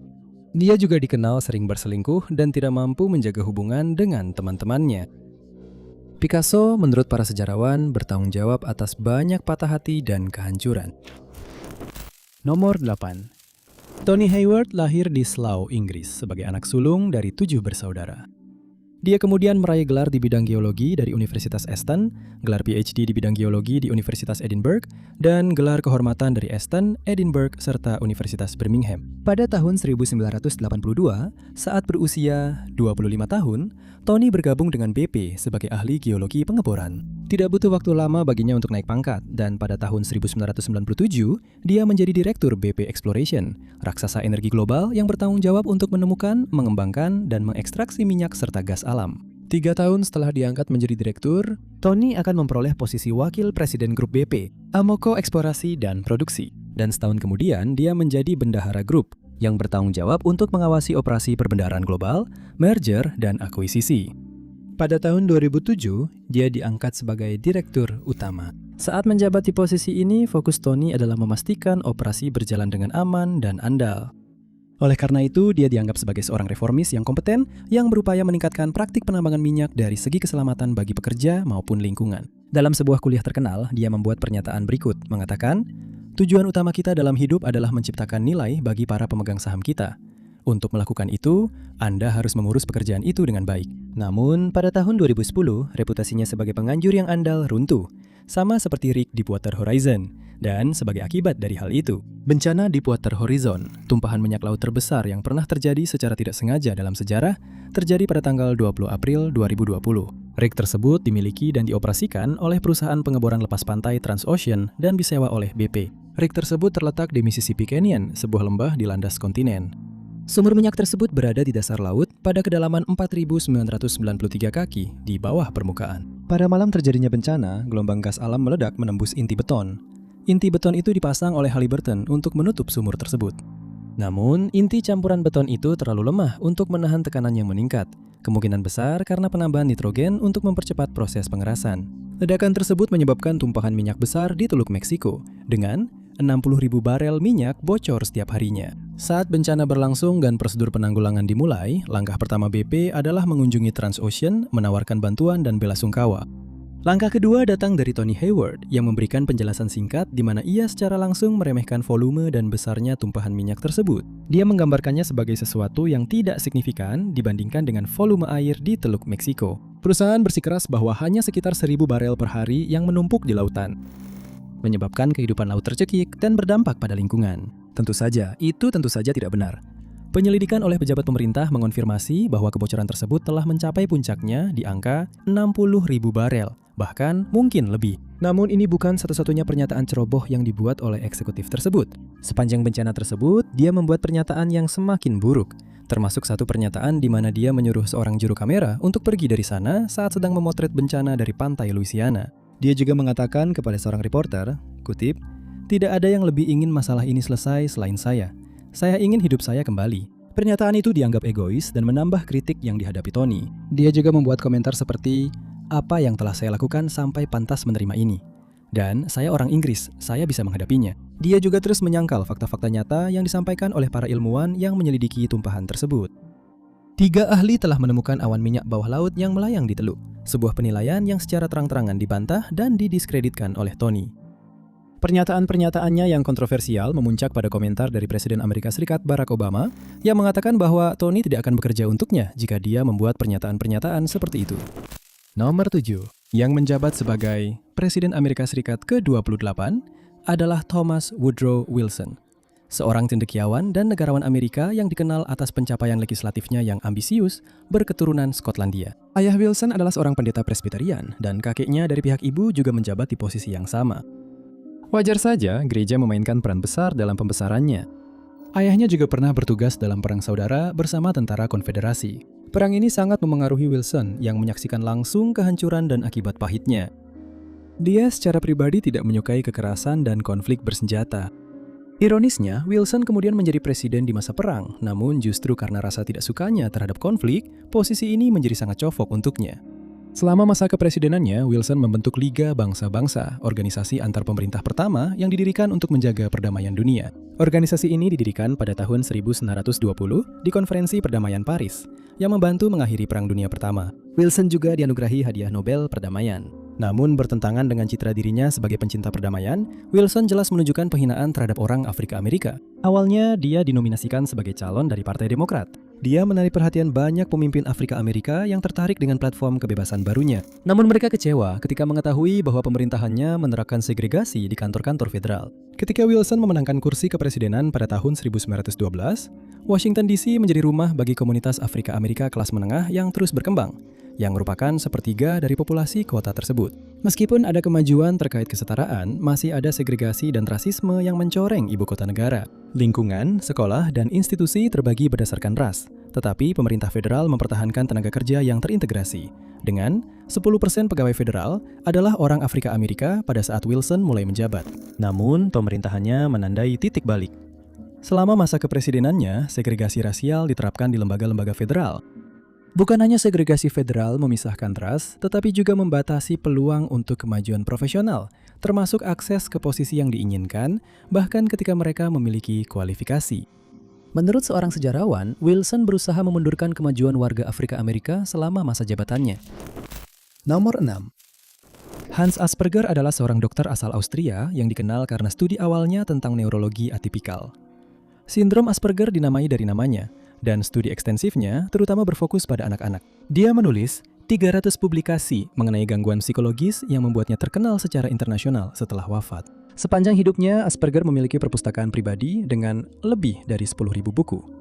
Dia juga dikenal sering berselingkuh dan tidak mampu menjaga hubungan dengan teman-temannya. Picasso, menurut para sejarawan, bertanggung jawab atas banyak patah hati dan kehancuran. Nomor 8. Tony Hayward lahir di Slough, Inggris sebagai anak sulung dari 7 bersaudara. Dia kemudian meraih gelar di bidang geologi dari Universitas Aston, gelar PhD di bidang geologi di Universitas Edinburgh, dan gelar kehormatan dari Aston, Edinburgh, serta Universitas Birmingham. Pada tahun 1982, saat berusia 25 tahun, Tony bergabung dengan BP sebagai ahli geologi pengeboran. Tidak butuh waktu lama baginya untuk naik pangkat, dan pada tahun 1997, dia menjadi Direktur BP Exploration, raksasa energi global yang bertanggung jawab untuk menemukan, mengembangkan, dan mengekstraksi minyak serta gas alam. 3 tahun setelah diangkat menjadi direktur, Tony akan memperoleh posisi wakil presiden grup BP, Amoco Eksplorasi dan Produksi. Dan setahun kemudian, dia menjadi bendahara grup. yang bertanggung jawab untuk mengawasi operasi perbendaharaan global, merger, dan akuisisi. Pada tahun 2007, dia diangkat sebagai direktur utama. Saat menjabat di posisi ini, fokus Tony adalah memastikan operasi berjalan dengan aman dan andal. Oleh karena itu, dia dianggap sebagai seorang reformis yang kompeten yang berupaya meningkatkan praktik penambangan minyak dari segi keselamatan bagi pekerja maupun lingkungan. Dalam sebuah kuliah terkenal, dia membuat pernyataan berikut, mengatakan, "Tujuan utama kita dalam hidup adalah menciptakan nilai bagi para pemegang saham kita. Untuk melakukan itu, Anda harus mengurus pekerjaan itu dengan baik." Namun, pada tahun 2010, reputasinya sebagai penganjur yang andal runtuh, sama seperti Rick Deepwater Horizon. Dan sebagai akibat dari hal itu, bencana Deepwater Horizon, tumpahan minyak laut terbesar yang pernah terjadi secara tidak sengaja dalam sejarah, terjadi pada tanggal 20 April 2020. Rig tersebut dimiliki dan dioperasikan oleh perusahaan pengeboran lepas pantai Transocean dan disewa oleh BP. Rig tersebut terletak di Mississippi Canyon, sebuah lembah di landas kontinen. Sumur minyak tersebut berada di dasar laut pada kedalaman 4.993 kaki di bawah permukaan. Pada malam terjadinya bencana, gelombang gas alam meledak menembus inti beton. Inti beton itu dipasang oleh Halliburton untuk menutup sumur tersebut. Namun, inti campuran beton itu terlalu lemah untuk menahan tekanan yang meningkat. Kemungkinan besar karena penambahan nitrogen untuk mempercepat proses pengerasan. Ledakan tersebut menyebabkan tumpahan minyak besar di Teluk Meksiko dengan 60.000 barel minyak bocor setiap harinya. Saat bencana berlangsung dan prosedur penanggulangan dimulai, langkah pertama BP adalah mengunjungi Transocean, menawarkan bantuan dan belasungkawa. Langkah kedua datang dari Tony Hayward yang memberikan penjelasan singkat di mana ia secara langsung meremehkan volume dan besarnya tumpahan minyak tersebut. Dia menggambarkannya sebagai sesuatu yang tidak signifikan dibandingkan dengan volume air di Teluk Meksiko. Perusahaan bersikeras bahwa hanya sekitar 1.000 barel per hari yang menumpuk di lautan, menyebabkan kehidupan laut tercekik dan berdampak pada lingkungan. Tentu saja tidak benar. Penyelidikan oleh pejabat pemerintah mengonfirmasi bahwa kebocoran tersebut telah mencapai puncaknya di angka 60.000 barel, bahkan mungkin lebih. Namun ini bukan satu-satunya pernyataan ceroboh yang dibuat oleh eksekutif tersebut. Sepanjang bencana tersebut, dia membuat pernyataan yang semakin buruk, termasuk satu pernyataan di mana dia menyuruh seorang juru kamera untuk pergi dari sana saat sedang memotret bencana dari pantai Louisiana. Dia juga mengatakan kepada seorang reporter, kutip, "Tidak ada yang lebih ingin masalah ini selesai selain saya. Saya ingin hidup saya kembali." Pernyataan itu dianggap egois dan menambah kritik yang dihadapi Tony. Dia juga membuat komentar seperti, "Apa yang telah saya lakukan sampai pantas menerima ini? Dan saya orang Inggris, saya bisa menghadapinya." Dia juga terus menyangkal fakta-fakta nyata yang disampaikan oleh para ilmuwan yang menyelidiki tumpahan tersebut. 3 ahli telah menemukan awan minyak bawah laut yang melayang di teluk, sebuah penilaian yang secara terang-terangan dibantah dan didiskreditkan oleh Tony. Pernyataan-pernyataannya yang kontroversial memuncak pada komentar dari Presiden Amerika Serikat Barack Obama yang mengatakan bahwa Tony tidak akan bekerja untuknya jika dia membuat pernyataan-pernyataan seperti itu. Nomor 7, yang menjabat sebagai Presiden Amerika Serikat ke-28 adalah Thomas Woodrow Wilson, seorang cendekiawan dan negarawan Amerika yang dikenal atas pencapaian legislatifnya yang ambisius berketurunan Skotlandia. Ayah Wilson adalah seorang pendeta Presbyterian dan kakeknya dari pihak ibu juga menjabat di posisi yang sama. Wajar saja gereja memainkan peran besar dalam pembesarannya. Ayahnya juga pernah bertugas dalam Perang Saudara bersama tentara Konfederasi. Perang ini sangat memengaruhi Wilson yang menyaksikan langsung kehancuran dan akibat pahitnya. Dia secara pribadi tidak menyukai kekerasan dan konflik bersenjata. Ironisnya, Wilson kemudian menjadi presiden di masa perang, namun justru karena rasa tidak sukanya terhadap konflik, posisi ini menjadi sangat cocok untuknya. Selama masa kepresidenannya, Wilson membentuk Liga Bangsa-Bangsa, organisasi antar pemerintah pertama yang didirikan untuk menjaga perdamaian dunia. Organisasi ini didirikan pada tahun 1920 di Konferensi Perdamaian Paris, yang membantu mengakhiri Perang Dunia Pertama. Wilson juga dianugerahi Hadiah Nobel Perdamaian. Namun bertentangan dengan citra dirinya sebagai pencinta perdamaian, Wilson jelas menunjukkan penghinaan terhadap orang Afrika Amerika. Awalnya, dia dinominasikan sebagai calon dari Partai Demokrat. Dia menarik perhatian banyak pemimpin Afrika Amerika yang tertarik dengan platform kebebasan barunya. Namun mereka kecewa ketika mengetahui bahwa pemerintahannya menerapkan segregasi di kantor-kantor federal. Ketika Wilson memenangkan kursi kepresidenan pada tahun 1912, Washington DC menjadi rumah bagi komunitas Afrika Amerika kelas menengah yang terus berkembang, yang merupakan sepertiga dari populasi kota tersebut. Meskipun ada kemajuan terkait kesetaraan, masih ada segregasi dan rasisme yang mencoreng ibu kota negara. Lingkungan, sekolah, dan institusi terbagi berdasarkan ras, tetapi pemerintah federal mempertahankan tenaga kerja yang terintegrasi. Dengan 10% pegawai federal adalah orang Afrika Amerika pada saat Wilson mulai menjabat. Namun, pemerintahannya menandai titik balik. Selama masa kepresidenannya, segregasi rasial diterapkan di lembaga-lembaga federal. Bukan hanya segregasi federal memisahkan ras, tetapi juga membatasi peluang untuk kemajuan profesional, termasuk akses ke posisi yang diinginkan, bahkan ketika mereka memiliki kualifikasi. Menurut seorang sejarawan, Wilson berusaha memundurkan kemajuan warga Afrika Amerika selama masa jabatannya. Nomor 6. Hans Asperger adalah seorang dokter asal Austria yang dikenal karena studi awalnya tentang neurologi atipikal. Sindrom Asperger dinamai dari namanya, dan studi ekstensifnya terutama berfokus pada anak-anak. Dia menulis 300 publikasi mengenai gangguan psikologis yang membuatnya terkenal secara internasional setelah wafat. Sepanjang hidupnya, Asperger memiliki perpustakaan pribadi dengan lebih dari 10.000 buku.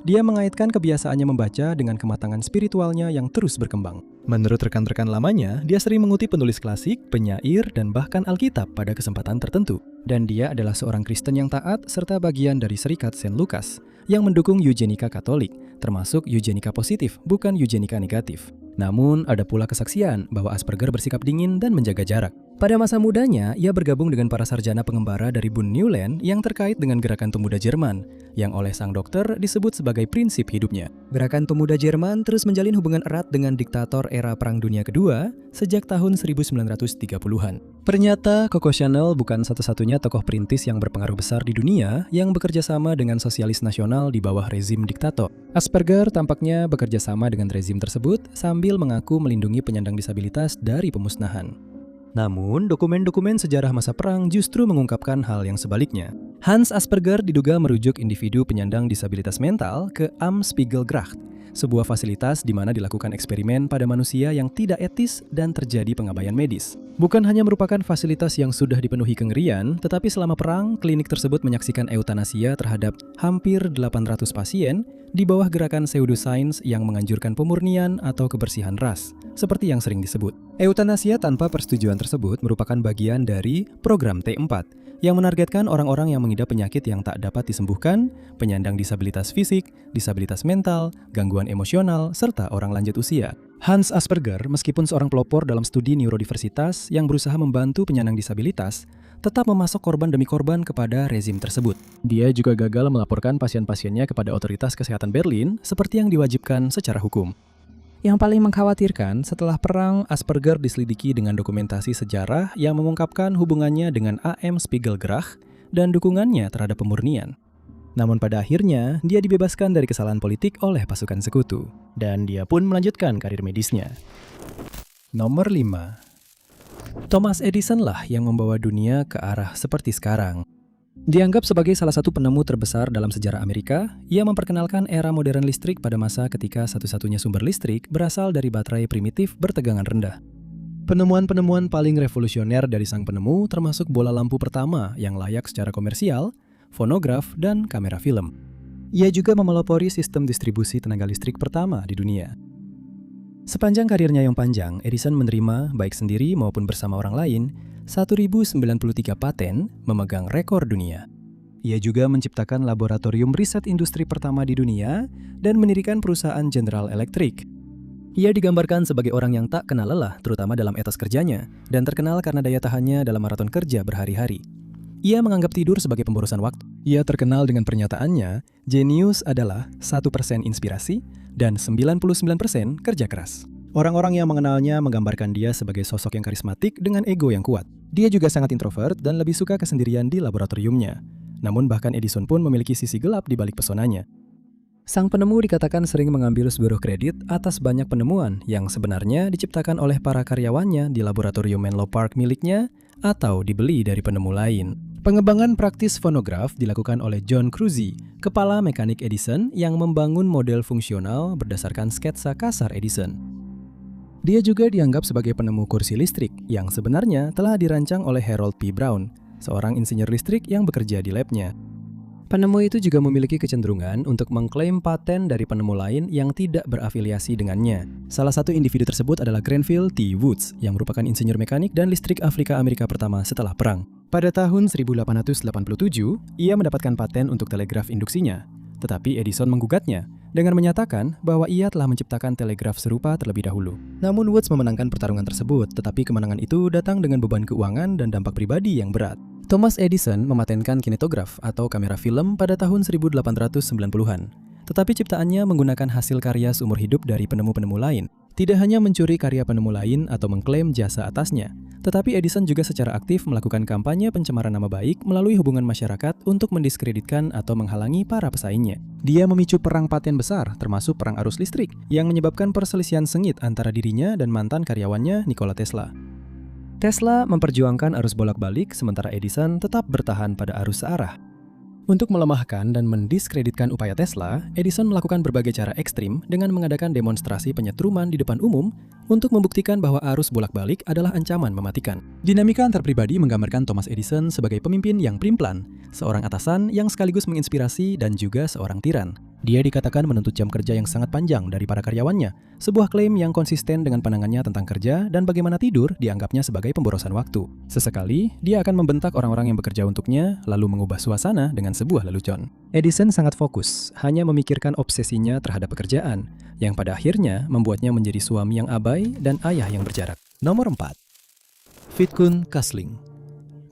Dia mengaitkan kebiasaannya membaca dengan kematangan spiritualnya yang terus berkembang. Menurut rekan-rekan lamanya, dia sering mengutip penulis klasik, penyair, dan bahkan Alkitab pada kesempatan tertentu. Dan dia adalah seorang Kristen yang taat serta bagian dari Serikat Saint Lukas yang mendukung eugenika Katolik, termasuk eugenika positif, bukan eugenika negatif. Namun, ada pula kesaksian bahwa Asperger bersikap dingin dan menjaga jarak. Pada masa mudanya, ia bergabung dengan para sarjana pengembara dari Bund Newland yang terkait dengan Gerakan Pemuda Jerman, yang oleh sang dokter disebut sebagai prinsip hidupnya. Gerakan Pemuda Jerman terus menjalin hubungan erat dengan diktator era Perang Dunia Kedua sejak tahun 1930-an. Ternyata Coco Chanel bukan satu-satunya tokoh perintis yang berpengaruh besar di dunia yang bekerja sama dengan sosialis nasional di bawah rezim diktator. Asperger tampaknya bekerja sama dengan rezim tersebut sambil mengaku melindungi penyandang disabilitas dari pemusnahan. Namun, dokumen-dokumen sejarah masa perang justru mengungkapkan hal yang sebaliknya. Hans Asperger diduga merujuk individu penyandang disabilitas mental ke Amtsspiegelgracht, sebuah fasilitas di mana dilakukan eksperimen pada manusia yang tidak etis dan terjadi pengabaian medis. Bukan hanya merupakan fasilitas yang sudah dipenuhi kengerian, tetapi selama perang, klinik tersebut menyaksikan eutanasia terhadap hampir 800 pasien di bawah gerakan pseudoscience yang menganjurkan pemurnian atau kebersihan ras, seperti yang sering disebut. Eutanasia tanpa persetujuan tersebut merupakan bagian dari program T4 yang menargetkan orang-orang yang mengidap penyakit yang tak dapat disembuhkan, penyandang disabilitas fisik, disabilitas mental, gangguan emosional, serta orang lanjut usia. Hans Asperger, meskipun seorang pelopor dalam studi neurodiversitas yang berusaha membantu penyandang disabilitas, tetap memasok korban demi korban kepada rezim tersebut. Dia juga gagal melaporkan pasien-pasiennya kepada otoritas kesehatan Berlin seperti yang diwajibkan secara hukum. Yang paling mengkhawatirkan, setelah perang, Asperger diselidiki dengan dokumentasi sejarah yang mengungkapkan hubungannya dengan Amtsspiegelgracht dan dukungannya terhadap pemurnian. Namun pada akhirnya, dia dibebaskan dari kesalahan politik oleh pasukan sekutu, dan dia pun melanjutkan karir medisnya. Nomor 5. Thomas Edison lah yang membawa dunia ke arah seperti sekarang. Dianggap sebagai salah satu penemu terbesar dalam sejarah Amerika, ia memperkenalkan era modern listrik pada masa ketika satu-satunya sumber listrik berasal dari baterai primitif bertegangan rendah. Penemuan-penemuan paling revolusioner dari sang penemu termasuk bola lampu pertama yang layak secara komersial, fonograf, dan kamera film. Ia juga memelopori sistem distribusi tenaga listrik pertama di dunia. Sepanjang karirnya yang panjang, Edison menerima, baik sendiri maupun bersama orang lain, 1093 paten, memegang rekor dunia. Ia juga menciptakan laboratorium riset industri pertama di dunia dan mendirikan perusahaan General Electric. Ia digambarkan sebagai orang yang tak kenal lelah, terutama dalam etos kerjanya, dan terkenal karena daya tahannya dalam maraton kerja berhari-hari. Ia menganggap tidur sebagai pemborosan waktu. Ia terkenal dengan pernyataannya, jenius adalah 1% inspirasi dan 99% kerja keras. Orang-orang yang mengenalnya menggambarkan dia sebagai sosok yang karismatik dengan ego yang kuat. Dia juga sangat introvert dan lebih suka kesendirian di laboratoriumnya. Namun bahkan Edison pun memiliki sisi gelap di balik pesonanya. Sang penemu dikatakan sering mengambil seluruh kredit atas banyak penemuan yang sebenarnya diciptakan oleh para karyawannya di laboratorium Menlo Park miliknya atau dibeli dari penemu lain. Pengembangan praktis fonograf dilakukan oleh John Cruzy, kepala mekanik Edison yang membangun model fungsional berdasarkan sketsa kasar Edison. Dia juga dianggap sebagai penemu kursi listrik yang sebenarnya telah dirancang oleh Harold P. Brown, seorang insinyur listrik yang bekerja di labnya. Penemu itu juga memiliki kecenderungan untuk mengklaim paten dari penemu lain yang tidak berafiliasi dengannya. Salah satu individu tersebut adalah Grenville T. Woods, yang merupakan insinyur mekanik dan listrik Afrika Amerika pertama setelah perang. Pada tahun 1887, ia mendapatkan paten untuk telegraf induksinya. tetapi Edison menggugatnya dengan menyatakan bahwa ia telah menciptakan telegraf serupa terlebih dahulu. Namun Woods memenangkan pertarungan tersebut, tetapi kemenangan itu datang dengan beban keuangan dan dampak pribadi yang berat. Thomas Edison mematenkan kinetograf atau kamera film pada tahun 1890-an. Tetapi ciptaannya menggunakan hasil karya seumur hidup dari penemu-penemu lain. Tidak hanya mencuri karya penemu lain atau mengklaim jasa atasnya, tetapi Edison juga secara aktif melakukan kampanye pencemaran nama baik melalui hubungan masyarakat untuk mendiskreditkan atau menghalangi para pesaingnya. Dia memicu perang paten besar, termasuk perang arus listrik, yang menyebabkan perselisihan sengit antara dirinya dan mantan karyawannya Nikola Tesla. Tesla memperjuangkan arus bolak-balik, sementara Edison tetap bertahan pada arus searah. Untuk melemahkan dan mendiskreditkan upaya Tesla, Edison melakukan berbagai cara ekstrim dengan mengadakan demonstrasi penyetruman di depan umum untuk membuktikan bahwa arus bolak-balik adalah ancaman mematikan. Dinamika antar pribadi menggambarkan Thomas Edison sebagai pemimpin yang primplan, seorang atasan yang sekaligus menginspirasi dan juga seorang tiran. Dia dikatakan menuntut jam kerja yang sangat panjang dari para karyawannya, sebuah klaim yang konsisten dengan pandangannya tentang kerja dan bagaimana tidur dianggapnya sebagai pemborosan waktu. Sesekali, dia akan membentak orang-orang yang bekerja untuknya, lalu mengubah suasana dengan sebuah lelucon. Edison sangat fokus, hanya memikirkan obsesinya terhadap pekerjaan, yang pada akhirnya membuatnya menjadi suami yang abai dan ayah yang berjarak. Nomor 4. Vidkun Quisling.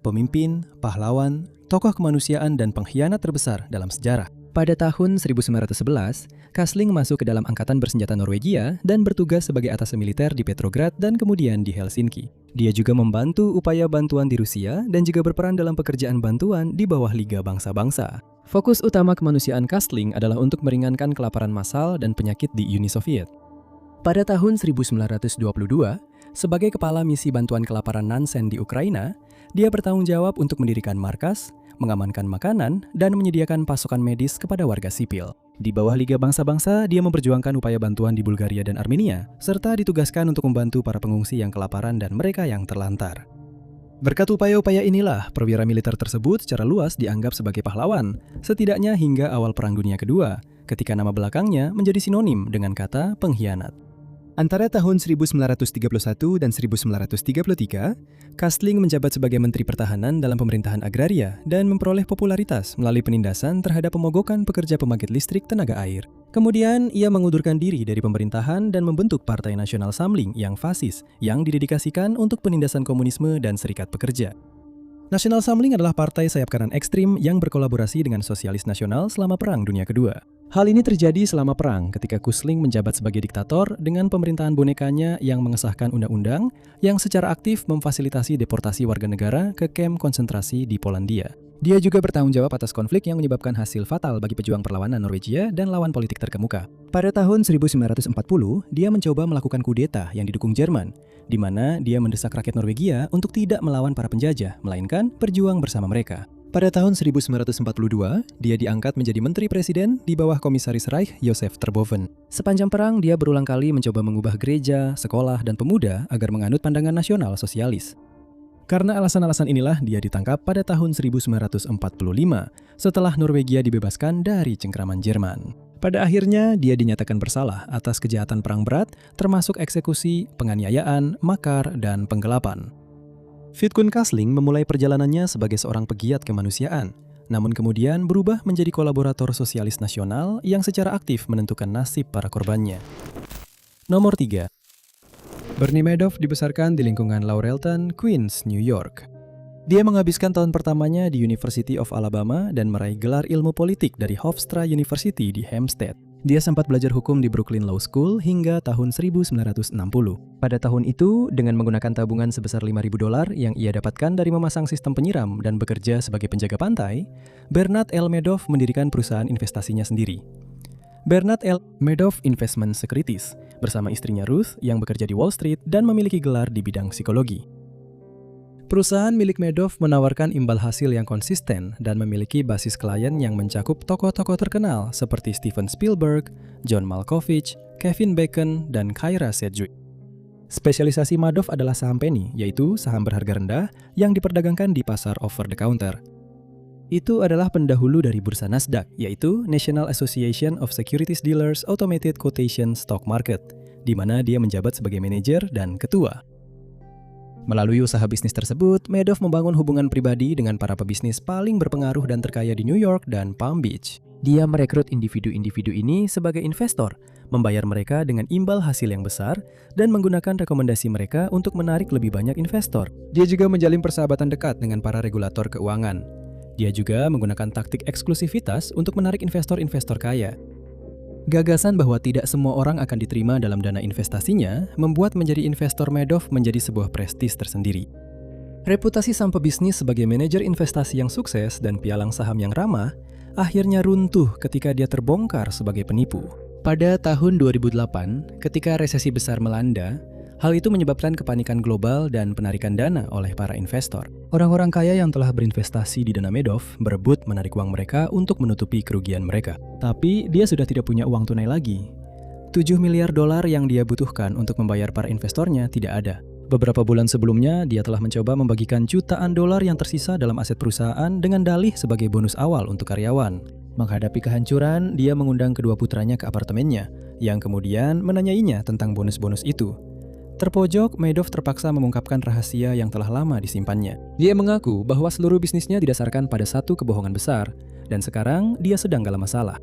Pemimpin, pahlawan, tokoh kemanusiaan dan pengkhianat terbesar dalam sejarah. Pada tahun 1911, Quisling masuk ke dalam angkatan bersenjata Norwegia dan bertugas sebagai atasan militer di Petrograd dan kemudian di Helsinki. Dia juga membantu upaya bantuan di Rusia dan juga berperan dalam pekerjaan bantuan di bawah Liga Bangsa-Bangsa. Fokus utama kemanusiaan Quisling adalah untuk meringankan kelaparan massal dan penyakit di Uni Soviet. Pada tahun 1922, sebagai kepala misi bantuan kelaparan Nansen di Ukraina, dia bertanggung jawab untuk mendirikan markas, mengamankan makanan, dan menyediakan pasokan medis kepada warga sipil. Di bawah Liga Bangsa-Bangsa, dia memperjuangkan upaya bantuan di Bulgaria dan Armenia, serta ditugaskan untuk membantu para pengungsi yang kelaparan dan mereka yang terlantar. Berkat upaya-upaya inilah, perwira militer tersebut secara luas dianggap sebagai pahlawan, setidaknya hingga awal Perang Dunia Kedua, ketika nama belakangnya menjadi sinonim dengan kata pengkhianat. Antara tahun 1931 dan 1933, Quisling menjabat sebagai Menteri Pertahanan dalam pemerintahan agraria dan memperoleh popularitas melalui penindasan terhadap pemogokan pekerja pembangkit listrik tenaga air. Kemudian, ia mengundurkan diri dari pemerintahan dan membentuk Partai Nasional Samling yang fasis, yang didedikasikan untuk penindasan komunisme dan serikat pekerja. Nasional Samling adalah partai sayap kanan ekstrim yang berkolaborasi dengan sosialis nasional selama Perang Dunia Kedua. Hal ini terjadi selama perang ketika Quisling menjabat sebagai diktator dengan pemerintahan bonekanya yang mengesahkan undang-undang yang secara aktif memfasilitasi deportasi warga negara ke kamp konsentrasi di Polandia. Dia juga bertanggung jawab atas konflik yang menyebabkan hasil fatal bagi pejuang perlawanan Norwegia dan lawan politik terkemuka. Pada tahun 1940, dia mencoba melakukan kudeta yang didukung Jerman, di mana dia mendesak rakyat Norwegia untuk tidak melawan para penjajah, melainkan berjuang bersama mereka. Pada tahun 1942, dia diangkat menjadi Menteri Presiden di bawah Komisaris Reich Josef Terboven. Sepanjang perang, dia berulang kali mencoba mengubah gereja, sekolah, dan pemuda agar menganut pandangan nasional sosialis. Karena alasan-alasan inilah dia ditangkap pada tahun 1945 setelah Norwegia dibebaskan dari cengkraman Jerman. Pada akhirnya, dia dinyatakan bersalah atas kejahatan perang berat, termasuk eksekusi, penganiayaan, makar, dan penggelapan. Vidkun Quisling memulai perjalanannya sebagai seorang pegiat kemanusiaan, namun kemudian berubah menjadi kolaborator sosialis nasional yang secara aktif menentukan nasib para korbannya. Nomor 3. Bernie Madoff dibesarkan di lingkungan Laurelton, Queens, New York. Dia menghabiskan tahun pertamanya di University of Alabama dan meraih gelar ilmu politik dari Hofstra University di Hempstead. Dia sempat belajar hukum di Brooklyn Law School hingga tahun 1960. Pada tahun itu, dengan menggunakan tabungan sebesar $5.000 yang ia dapatkan dari memasang sistem penyiram dan bekerja sebagai penjaga pantai, Bernard L. Madoff mendirikan perusahaan investasinya sendiri. Bernard L. Madoff Investment Securities bersama istrinya Ruth yang bekerja di Wall Street dan memiliki gelar di bidang psikologi. Perusahaan milik Madoff menawarkan imbal hasil yang konsisten dan memiliki basis klien yang mencakup tokoh-tokoh terkenal seperti Steven Spielberg, John Malkovich, Kevin Bacon, dan Kyra Sedgwick. Spesialisasi Madoff adalah saham penny, yaitu saham berharga rendah yang diperdagangkan di pasar over the counter. Itu adalah pendahulu dari bursa Nasdaq, yaitu National Association of Securities Dealers Automated Quotation Stock Market, di mana dia menjabat sebagai manajer dan ketua. Melalui usaha bisnis tersebut, Madoff membangun hubungan pribadi dengan para pebisnis paling berpengaruh dan terkaya di New York dan Palm Beach. Dia merekrut individu-individu ini sebagai investor, membayar mereka dengan imbal hasil yang besar, dan menggunakan rekomendasi mereka untuk menarik lebih banyak investor. Dia juga menjalin persahabatan dekat dengan para regulator keuangan. Dia juga menggunakan taktik eksklusivitas untuk menarik investor-investor kaya. Gagasan bahwa tidak semua orang akan diterima dalam dana investasinya membuat menjadi investor Madoff menjadi sebuah prestis tersendiri. Reputasi sang pebisnis sebagai manajer investasi yang sukses dan pialang saham yang ramah akhirnya runtuh ketika dia terbongkar sebagai penipu. Pada tahun 2008, ketika resesi besar melanda, hal itu menyebabkan kepanikan global dan penarikan dana oleh para investor. Orang-orang kaya yang telah berinvestasi di dana Madoff berebut menarik uang mereka untuk menutupi kerugian mereka. Tapi dia sudah tidak punya uang tunai lagi. 7 miliar dolar yang dia butuhkan untuk membayar para investornya tidak ada. Beberapa bulan sebelumnya, dia telah mencoba membagikan jutaan dolar yang tersisa dalam aset perusahaan dengan dalih sebagai bonus awal untuk karyawan. Menghadapi kehancuran, dia mengundang kedua putranya ke apartemennya, yang kemudian menanyainya tentang bonus-bonus itu. Terpojok, Madoff terpaksa mengungkapkan rahasia yang telah lama disimpannya. Dia mengaku bahwa seluruh bisnisnya didasarkan pada satu kebohongan besar, dan sekarang dia sedang dalam masalah.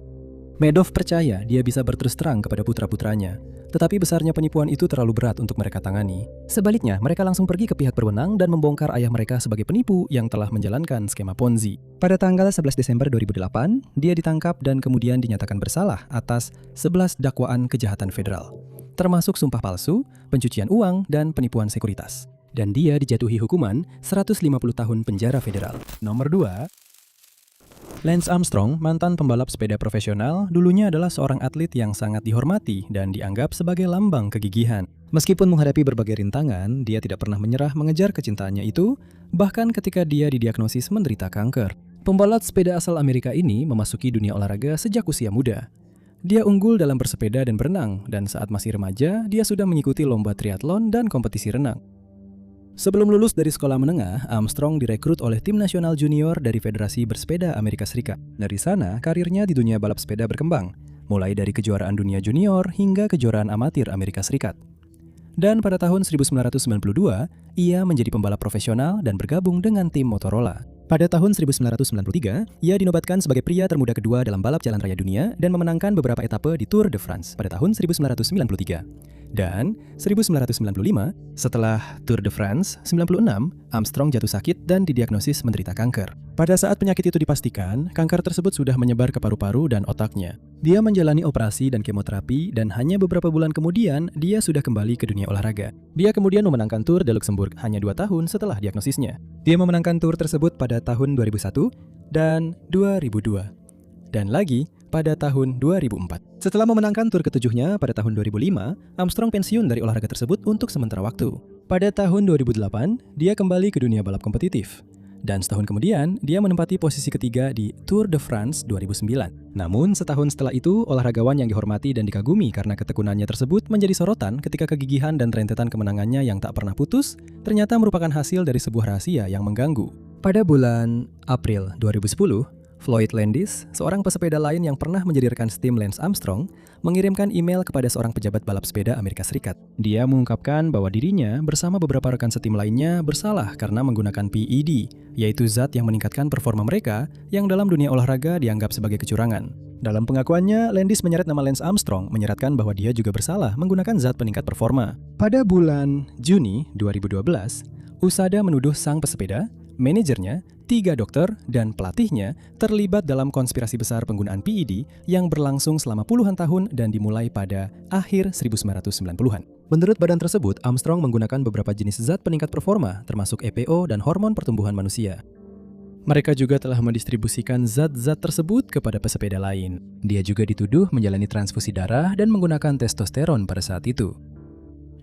Madoff percaya dia bisa berterus terang kepada putra-putranya, tetapi besarnya penipuan itu terlalu berat untuk mereka tangani. Sebaliknya, mereka langsung pergi ke pihak berwenang dan membongkar ayah mereka sebagai penipu yang telah menjalankan skema Ponzi. Pada tanggal 11 Desember 2008, dia ditangkap dan kemudian dinyatakan bersalah atas 11 dakwaan kejahatan federal, termasuk sumpah palsu, pencucian uang, dan penipuan sekuritas. Dan dia dijatuhi hukuman 150 tahun penjara federal. Nomor 2. Lance Armstrong, mantan pembalap sepeda profesional, dulunya adalah seorang atlet yang sangat dihormati dan dianggap sebagai lambang kegigihan. Meskipun menghadapi berbagai rintangan, dia tidak pernah menyerah mengejar kecintaannya itu, bahkan ketika dia didiagnosis menderita kanker. Pembalap sepeda asal Amerika ini memasuki dunia olahraga sejak usia muda. Dia unggul dalam bersepeda dan berenang, dan saat masih remaja, dia sudah mengikuti lomba triathlon dan kompetisi renang. Sebelum lulus dari sekolah menengah, Armstrong direkrut oleh tim nasional junior dari Federasi Bersepeda Amerika Serikat. Dari sana, karirnya di dunia balap sepeda berkembang, mulai dari kejuaraan dunia junior hingga kejuaraan amatir Amerika Serikat. Dan pada tahun 1992, ia menjadi pembalap profesional dan bergabung dengan tim Motorola. Pada tahun 1993, ia dinobatkan sebagai pria termuda kedua dalam balap jalan raya dunia dan memenangkan beberapa etape di Tour de France pada tahun 1993. Dan 1995, setelah Tour de France 96, Armstrong jatuh sakit dan didiagnosis menderita kanker. Pada saat penyakit itu dipastikan, kanker tersebut sudah menyebar ke paru-paru dan otaknya. Dia menjalani operasi dan kemoterapi dan hanya beberapa bulan kemudian, dia sudah kembali ke dunia olahraga. Dia kemudian memenangkan Tour de Luxembourg hanya 2 tahun setelah diagnosisnya. Dia memenangkan Tour tersebut pada tahun 2001 dan 2002. Dan lagi pada tahun 2004. Setelah memenangkan tur ketujuhnya pada tahun 2005, Armstrong pensiun dari olahraga tersebut untuk sementara waktu. Pada tahun 2008, dia kembali ke dunia balap kompetitif. Dan setahun kemudian, dia menempati posisi ketiga di Tour de France 2009. Namun, setahun setelah itu, olahragawan yang dihormati dan dikagumi karena ketekunannya tersebut menjadi sorotan ketika kegigihan dan rentetan kemenangannya yang tak pernah putus ternyata merupakan hasil dari sebuah rahasia yang mengganggu. Pada bulan April 2010, Floyd Landis, seorang pesepeda lain yang pernah menjadi rekan setim Lance Armstrong, mengirimkan email kepada seorang pejabat balap sepeda Amerika Serikat. Dia mengungkapkan bahwa dirinya bersama beberapa rekan setim lainnya bersalah karena menggunakan PED, yaitu zat yang meningkatkan performa mereka yang dalam dunia olahraga dianggap sebagai kecurangan. Dalam pengakuannya, Landis menyeret nama Lance Armstrong, menyeratkan bahwa dia juga bersalah menggunakan zat peningkat performa. Pada bulan Juni 2012, USADA menuduh sang pesepeda, manajernya, 3 dokter, dan pelatihnya terlibat dalam konspirasi besar penggunaan PED yang berlangsung selama puluhan tahun dan dimulai pada akhir 1990-an. Menurut badan tersebut, Armstrong menggunakan beberapa jenis zat peningkat performa, termasuk EPO dan hormon pertumbuhan manusia. Mereka juga telah mendistribusikan zat-zat tersebut kepada pesepeda lain. Dia juga dituduh menjalani transfusi darah dan menggunakan testosteron pada saat itu.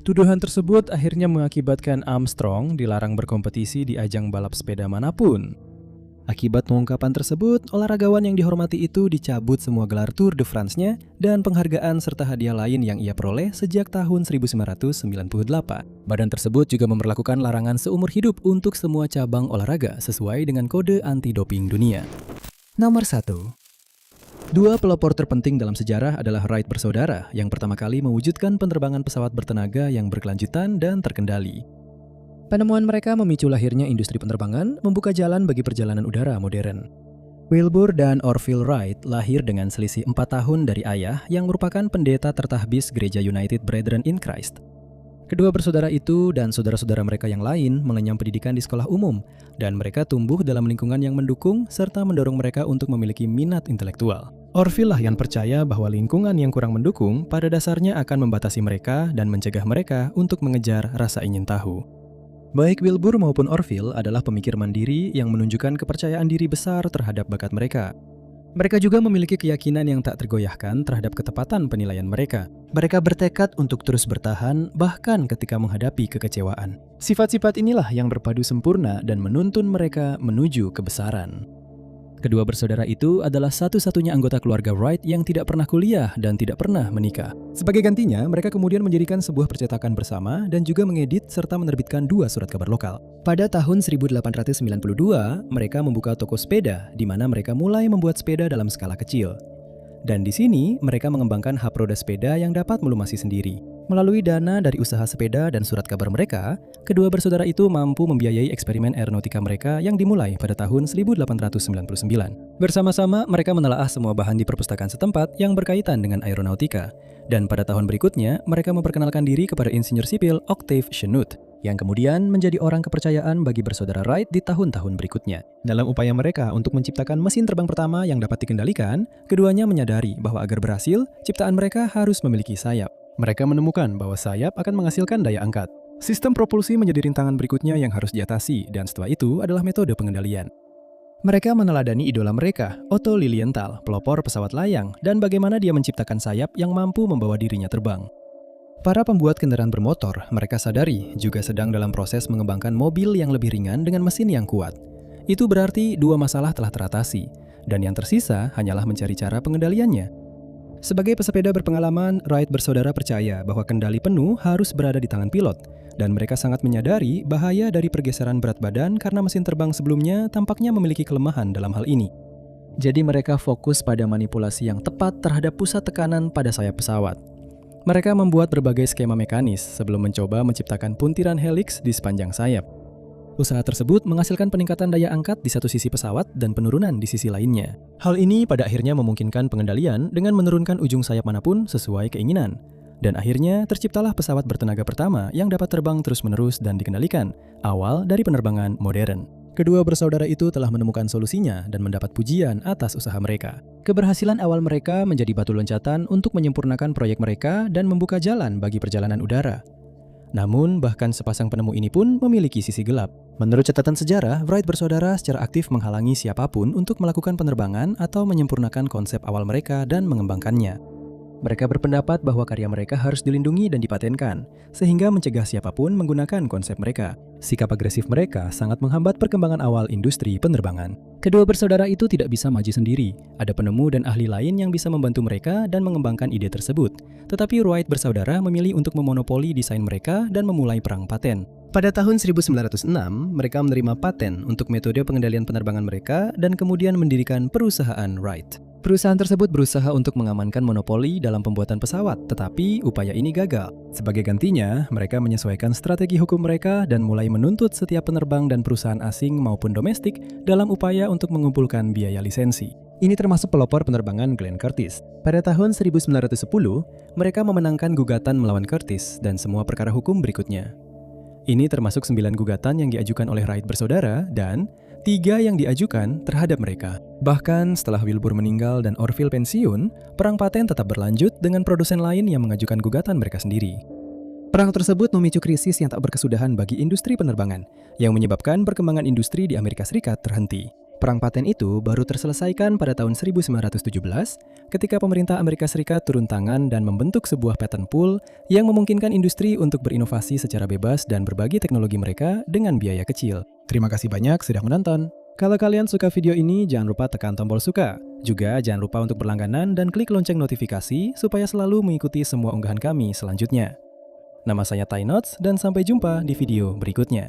Tuduhan tersebut akhirnya mengakibatkan Armstrong dilarang berkompetisi di ajang balap sepeda manapun. Akibat pengungkapan tersebut, olahragawan yang dihormati itu dicabut semua gelar Tour de France-nya dan penghargaan serta hadiah lain yang ia peroleh sejak tahun 1998. Badan tersebut juga memberlakukan larangan seumur hidup untuk semua cabang olahraga sesuai dengan kode anti-doping dunia. Nomor 1. 2 pelopor terpenting dalam sejarah adalah Wright bersaudara yang pertama kali mewujudkan penerbangan pesawat bertenaga yang berkelanjutan dan terkendali. Penemuan mereka memicu lahirnya industri penerbangan, membuka jalan bagi perjalanan udara modern. Wilbur dan Orville Wright lahir dengan selisih 4 tahun dari ayah yang merupakan pendeta tertahbis Gereja United Brethren in Christ. Kedua bersaudara itu dan saudara-saudara mereka yang lain mengenyam pendidikan di sekolah umum, dan mereka tumbuh dalam lingkungan yang mendukung serta mendorong mereka untuk memiliki minat intelektual. Orville lah yang percaya bahwa lingkungan yang kurang mendukung pada dasarnya akan membatasi mereka dan mencegah mereka untuk mengejar rasa ingin tahu. Baik Wilbur maupun Orville adalah pemikir mandiri yang menunjukkan kepercayaan diri besar terhadap bakat mereka. Mereka juga memiliki keyakinan yang tak tergoyahkan terhadap ketepatan penilaian mereka. Mereka bertekad untuk terus bertahan bahkan ketika menghadapi kekecewaan. Sifat-sifat inilah yang berpadu sempurna dan menuntun mereka menuju kebesaran. Kedua bersaudara itu adalah satu-satunya anggota keluarga Wright yang tidak pernah kuliah dan tidak pernah menikah. Sebagai gantinya, mereka kemudian mendirikan sebuah percetakan bersama dan juga mengedit serta menerbitkan 2 surat kabar lokal. Pada tahun 1892, mereka membuka toko sepeda di mana mereka mulai membuat sepeda dalam skala kecil. Dan di sini, mereka mengembangkan hub roda sepeda yang dapat melumasi sendiri. Melalui dana dari usaha sepeda dan surat kabar mereka, kedua bersaudara itu mampu membiayai eksperimen aeronautika mereka yang dimulai pada tahun 1899. Bersama-sama, mereka menelaah semua bahan di perpustakaan setempat yang berkaitan dengan aeronautika. Dan pada tahun berikutnya, mereka memperkenalkan diri kepada insinyur sipil Octave Chanute, yang kemudian menjadi orang kepercayaan bagi bersaudara Wright di tahun-tahun berikutnya. Dalam upaya mereka untuk menciptakan mesin terbang pertama yang dapat dikendalikan, keduanya menyadari bahwa agar berhasil, ciptaan mereka harus memiliki sayap. Mereka menemukan bahwa sayap akan menghasilkan daya angkat. Sistem propulsi menjadi rintangan berikutnya yang harus diatasi, dan setelah itu adalah metode pengendalian. Mereka meneladani idola mereka, Otto Lilienthal, pelopor pesawat layang, dan bagaimana dia menciptakan sayap yang mampu membawa dirinya terbang. Para pembuat kendaraan bermotor, mereka sadari, juga sedang dalam proses mengembangkan mobil yang lebih ringan dengan mesin yang kuat. Itu berarti 2 masalah telah teratasi, dan yang tersisa hanyalah mencari cara pengendaliannya. Sebagai pesepeda berpengalaman, Wright bersaudara percaya bahwa kendali penuh harus berada di tangan pilot, dan mereka sangat menyadari bahaya dari pergeseran berat badan karena mesin terbang sebelumnya tampaknya memiliki kelemahan dalam hal ini. Jadi mereka fokus pada manipulasi yang tepat terhadap pusat tekanan pada sayap pesawat. Mereka membuat berbagai skema mekanis sebelum mencoba menciptakan puntiran helix di sepanjang sayap. Usaha tersebut menghasilkan peningkatan daya angkat di satu sisi pesawat dan penurunan di sisi lainnya. Hal ini pada akhirnya memungkinkan pengendalian dengan menurunkan ujung sayap manapun sesuai keinginan. Dan akhirnya terciptalah pesawat bertenaga pertama yang dapat terbang terus-menerus dan dikendalikan, awal dari penerbangan modern. Kedua bersaudara itu telah menemukan solusinya dan mendapat pujian atas usaha mereka. Keberhasilan awal mereka menjadi batu loncatan untuk menyempurnakan proyek mereka dan membuka jalan bagi perjalanan udara. Namun, bahkan sepasang penemu ini pun memiliki sisi gelap. Menurut catatan sejarah, Wright bersaudara secara aktif menghalangi siapapun untuk melakukan penerbangan atau menyempurnakan konsep awal mereka dan mengembangkannya. Mereka berpendapat bahwa karya mereka harus dilindungi dan dipatenkan, sehingga mencegah siapapun menggunakan konsep mereka. Sikap agresif mereka sangat menghambat perkembangan awal industri penerbangan. Kedua bersaudara itu tidak bisa maju sendiri. Ada penemu dan ahli lain yang bisa membantu mereka dan mengembangkan ide tersebut. Tetapi Wright bersaudara memilih untuk memonopoli desain mereka dan memulai perang paten. Pada tahun 1906, mereka menerima paten untuk metode pengendalian penerbangan mereka dan kemudian mendirikan perusahaan Wright. Perusahaan tersebut berusaha untuk mengamankan monopoli dalam pembuatan pesawat, tetapi upaya ini gagal. Sebagai gantinya, mereka menyesuaikan strategi hukum mereka dan mulai menuntut setiap penerbang dan perusahaan asing maupun domestik dalam upaya untuk mengumpulkan biaya lisensi. Ini termasuk pelopor penerbangan Glenn Curtiss. Pada tahun 1910, mereka memenangkan gugatan melawan Curtiss dan semua perkara hukum berikutnya. Ini termasuk 9 gugatan yang diajukan oleh Wright bersaudara dan 3 yang diajukan terhadap mereka. Bahkan setelah Wilbur meninggal dan Orville pensiun, perang paten tetap berlanjut dengan produsen lain yang mengajukan gugatan mereka sendiri. Perang tersebut memicu krisis yang tak berkesudahan bagi industri penerbangan, yang menyebabkan perkembangan industri di Amerika Serikat terhenti. Perang paten itu baru terselesaikan pada tahun 1917 ketika pemerintah Amerika Serikat turun tangan dan membentuk sebuah patent pool yang memungkinkan industri untuk berinovasi secara bebas dan berbagi teknologi mereka dengan biaya kecil. Terima kasih banyak sudah menonton. Kalau kalian suka video ini, jangan lupa tekan tombol suka. Juga jangan lupa untuk berlangganan dan klik lonceng notifikasi supaya selalu mengikuti semua unggahan kami selanjutnya. Nama saya Ty Notes dan sampai jumpa di video berikutnya.